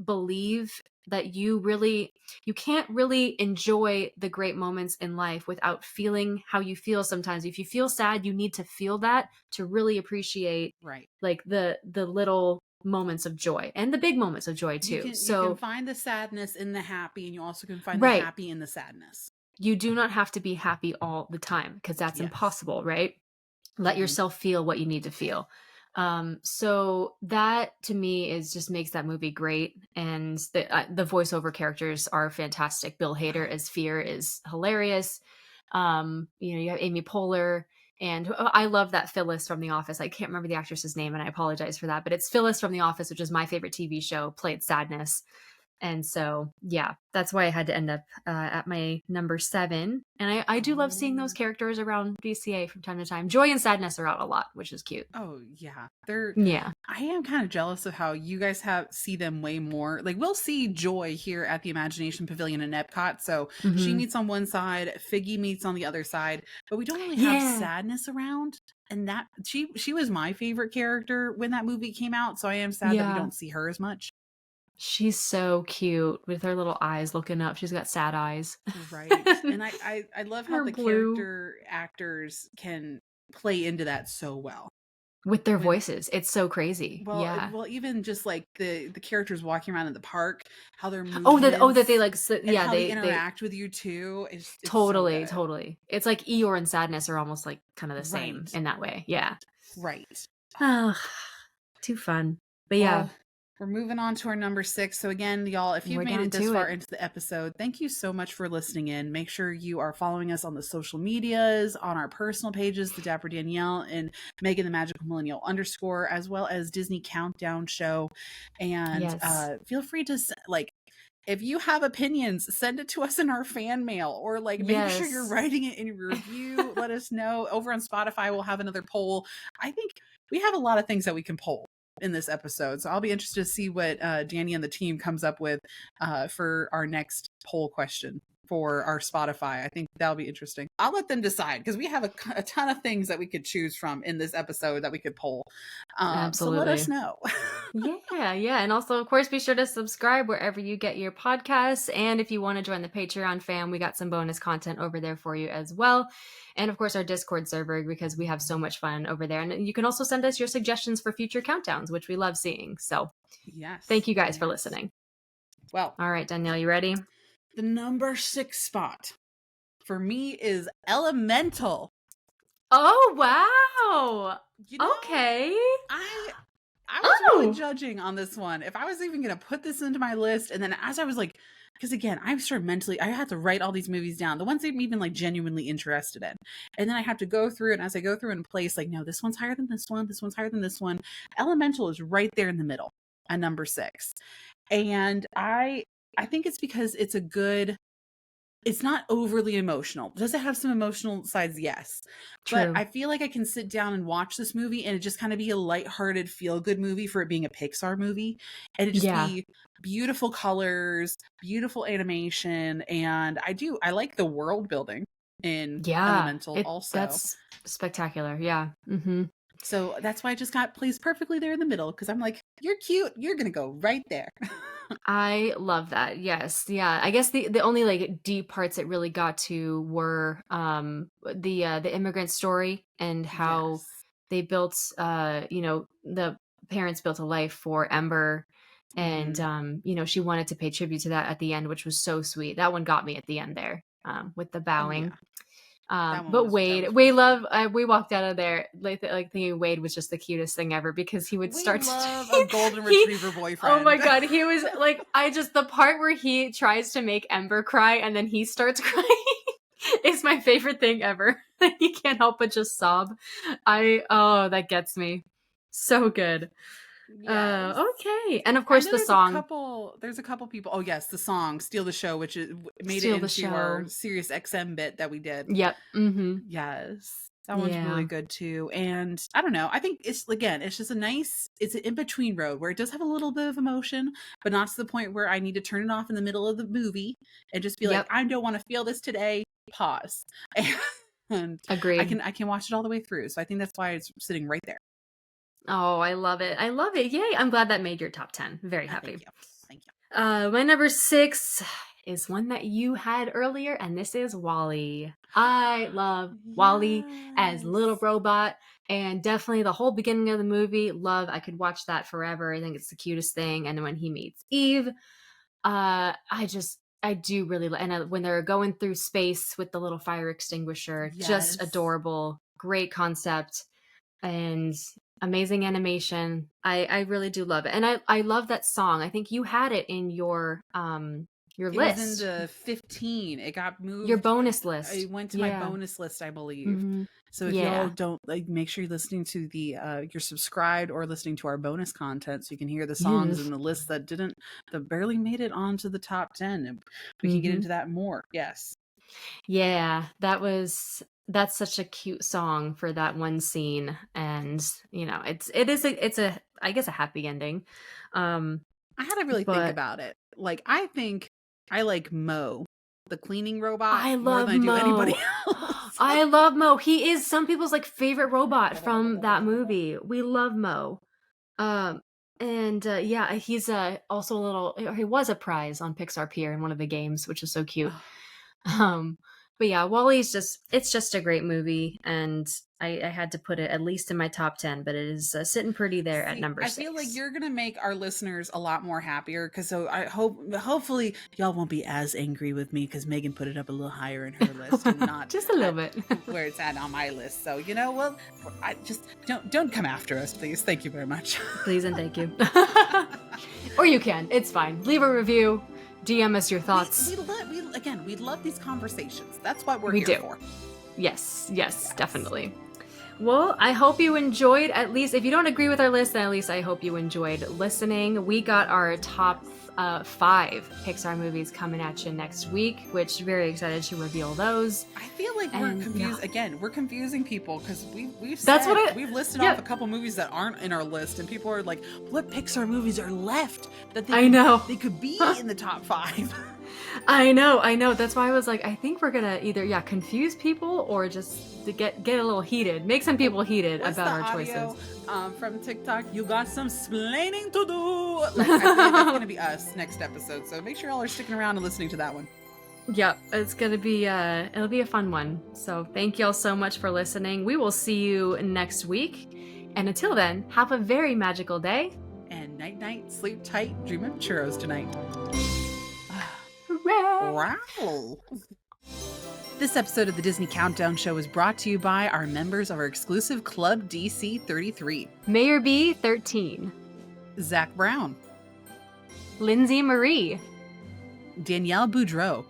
believe that you can't really enjoy the great moments in life without feeling how you feel sometimes. If you feel sad, you need to feel that to really appreciate like the little moments of joy and the big moments of joy too. You can find the sadness in the happy, and you also can find the happy in the sadness. You do not have to be happy all the time because that's impossible, right? Let yourself feel what you need to feel. So that to me just makes that movie great, and the voiceover characters are fantastic. Bill Hader as Fear is hilarious. You have Amy Poehler, and I love that Phyllis from The Office. I can't remember the actress's name, and I apologize for that, but it's Phyllis from The Office, which is my favorite TV show, played Sadness. And so, yeah, that's why I had to end up at my number 7. And I do love seeing those characters around DCA from time to time. Joy and Sadness are out a lot, which is cute. Oh, yeah. I am kind of jealous of how you guys see them way more. Like, we'll see Joy here at the Imagination Pavilion in Epcot. So she meets on one side, Figgy meets on the other side, but we don't really have Sadness around. And that she was my favorite character when that movie came out. So I am sad that we don't see her as much. She's so cute with her little eyes looking up. She's got sad eyes. Right. And I love how the character actors can play into that so well. With their voices. It's so crazy. Well, even just like the characters walking around in the park, how they're moving. That they like, how they interact with you too. It's totally, so totally. It's like Eeyore and Sadness are almost like kind of the same in that way. Yeah. Right. Oh, too fun. But yeah. We're moving on to our number 6. So again, y'all, if you've made it this far into the episode, thank you so much for listening in. Make sure you are following us on the social medias, on our personal pages, The Dapper Danielle and Megan the Magical Millennial _ as well as Disney Countdown Show. And feel free to if you have opinions, send it to us in our fan mail, or like make sure you're writing it in your review. Let us know. Over on Spotify, we'll have another poll. I think we have a lot of things that we can poll in this episode, so I'll be interested to see what Danny and the team comes up with for our next poll question for our Spotify. I think that'll be interesting. I'll let them decide because we have a ton of things that we could choose from in this episode that we could poll. Absolutely. So let us know. Yeah. And also, of course, be sure to subscribe wherever you get your podcasts. And if you want to join the Patreon fam, we got some bonus content over there for you as well. And of course, our Discord server, because we have so much fun over there. And you can also send us your suggestions for future countdowns, which we love seeing. So thank you guys for listening. Well, all right, Danielle, you ready? The number 6 spot for me is Elemental. Oh, wow. Okay. I was really judging on this one. If I was even going to put this into my list, and then as I was like, because again, I'm sure mentally, I had to write all these movies down, the ones I'm even like genuinely interested in. And then I have to go through, and as I go through and place, like, no, this one's higher than this one. This one's higher than this one. Elemental is right there in the middle at number 6. And I think it's because it's a good it's not overly emotional. Does it have some emotional sides? Yes. True. But I feel like I can sit down and watch this movie and it just kind of be a lighthearted, feel-good movie for it being a Pixar movie. And it just Yeah. be beautiful colors, beautiful animation. And I like the world building in Elemental also. That's spectacular. Yeah. Mm-hmm. So that's why I just got placed perfectly there in the middle, because I'm like, you're cute. You're going to go right there. I love that. Yes. Yeah. I guess the only like deep parts it really got to were the immigrant story and how Yes. they built the parents built a life for Ember, and she wanted to pay tribute to that at the end, which was so sweet. That one got me at the end there, with the bowing. yeah. That one But was- that Wade, was we really love. We walked out of there like thinking Wade was just the cutest thing ever, because he would We start love to a golden retriever boyfriend. Oh my god, he was like, the part where he tries to make Ember cry and then he starts crying is my favorite thing ever. He can't help but just sob. That gets me. So good. Yes. Okay, and of I course know the song. There's a couple people. Oh yes, the song "Steal the Show," which made Steal it the into our Show. Sirius XM bit that we did. Yep. Mm-hmm. Yes, that one's Yeah. really good too. And I don't know. I think it's just it's an in between road where it does have a little bit of emotion, but not to the point where I need to turn it off in the middle of the movie and just be like, Yep. I don't want to feel this today. Pause. And Agreed. I can watch it all the way through. So I think that's why it's sitting right there. Oh, I love it. I love it. Yay! I'm glad that made your top 10. Very happy. Thank you. Thank you. My number 6 is one that you had earlier, and this is WALL-E. I love WALL-E as little Yes. robot, and definitely the whole beginning of the movie. I could watch that forever. I think it's the cutest thing. And when he meets Eve, I do really when they're going through space with the little fire extinguisher, just Yes. adorable, great concept, and amazing animation. I really do love it, and I love that song. I think you had it in your It list, was in the 15. It got moved. your bonus list. I went to my bonus list, I believe. Mhm. So if Yeah. y'all don't make sure you're listening to you're subscribed or listening to our bonus content so you can hear the songs Yes. in the list that barely made it onto the top 10. And we can get Mhm. into that more. Yes. Yeah, that's such a cute song for that one scene, and it's a I guess a happy ending. I had to really think But- about it. Like, I think I like Mo, the cleaning robot, I more love than I do Mo. anybody else. I love Mo. He is some people's like favorite robot from that movie. We love Mo. He's also a little. He was a prize on Pixar Pier in one of the games, which is so cute. But yeah, WALL-E's it's just a great movie, and I had to put it at least in my top 10, but it is sitting pretty there at See, number 6. I feel like you're gonna make our listeners a lot more happier, because so I hopefully y'all won't be as angry with me because Megan put it up a little higher in her list and not just a little bit where it's at on my list. So I just don't come after us, please. Thank you very much. Please and thank you. Or you can. It's fine. Leave a review. DM us your thoughts. We love these conversations. That's what we're We here do. for. Yes, definitely. Well, I hope you enjoyed, at least if you don't agree with our list, then at least I hope you enjoyed listening. We got our top 5 Pixar movies coming at you next week, which very excited to reveal those. I feel like we're And, confused yeah. again. We're confusing people because we've That's said, what we've listed yeah. off a couple movies that aren't in our list, and people are like, "What Pixar movies are left that I know. they could be in the top 5?" I know. That's why I was like, I think we're gonna either confuse people or just to get a little heated, make some people heated What's about the our audio, choices. from TikTok? You got some splaining to do. Like, I feel like that's gonna be us next episode. So make sure y'all are sticking around and listening to that one. Yep, it's gonna be it'll be a fun one. So thank y'all so much for listening. We will see you next week, and until then, have a very magical day. And night night, sleep tight, dream of churros tonight. Hooray! Wow. This episode of the Disney Countdown Show is brought to you by our members of our exclusive Club DC 33. Mayor B 13, Zach Brown, Lindsay Marie, Danielle Boudreau,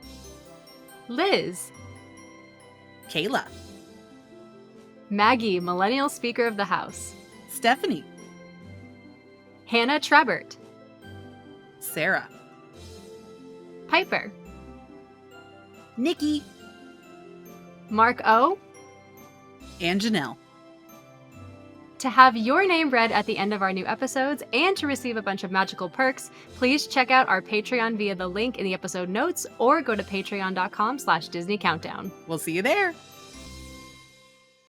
Liz, Kayla, Maggie, Millennial Speaker of the House, Stephanie, Hannah Trebert, Sarah, Piper, Nikki, Mark O. and Janelle. To have your name read at the end of our new episodes and to receive a bunch of magical perks, please check out our Patreon via the link in the episode notes or go to patreon.com/Disney Countdown. We'll see you there.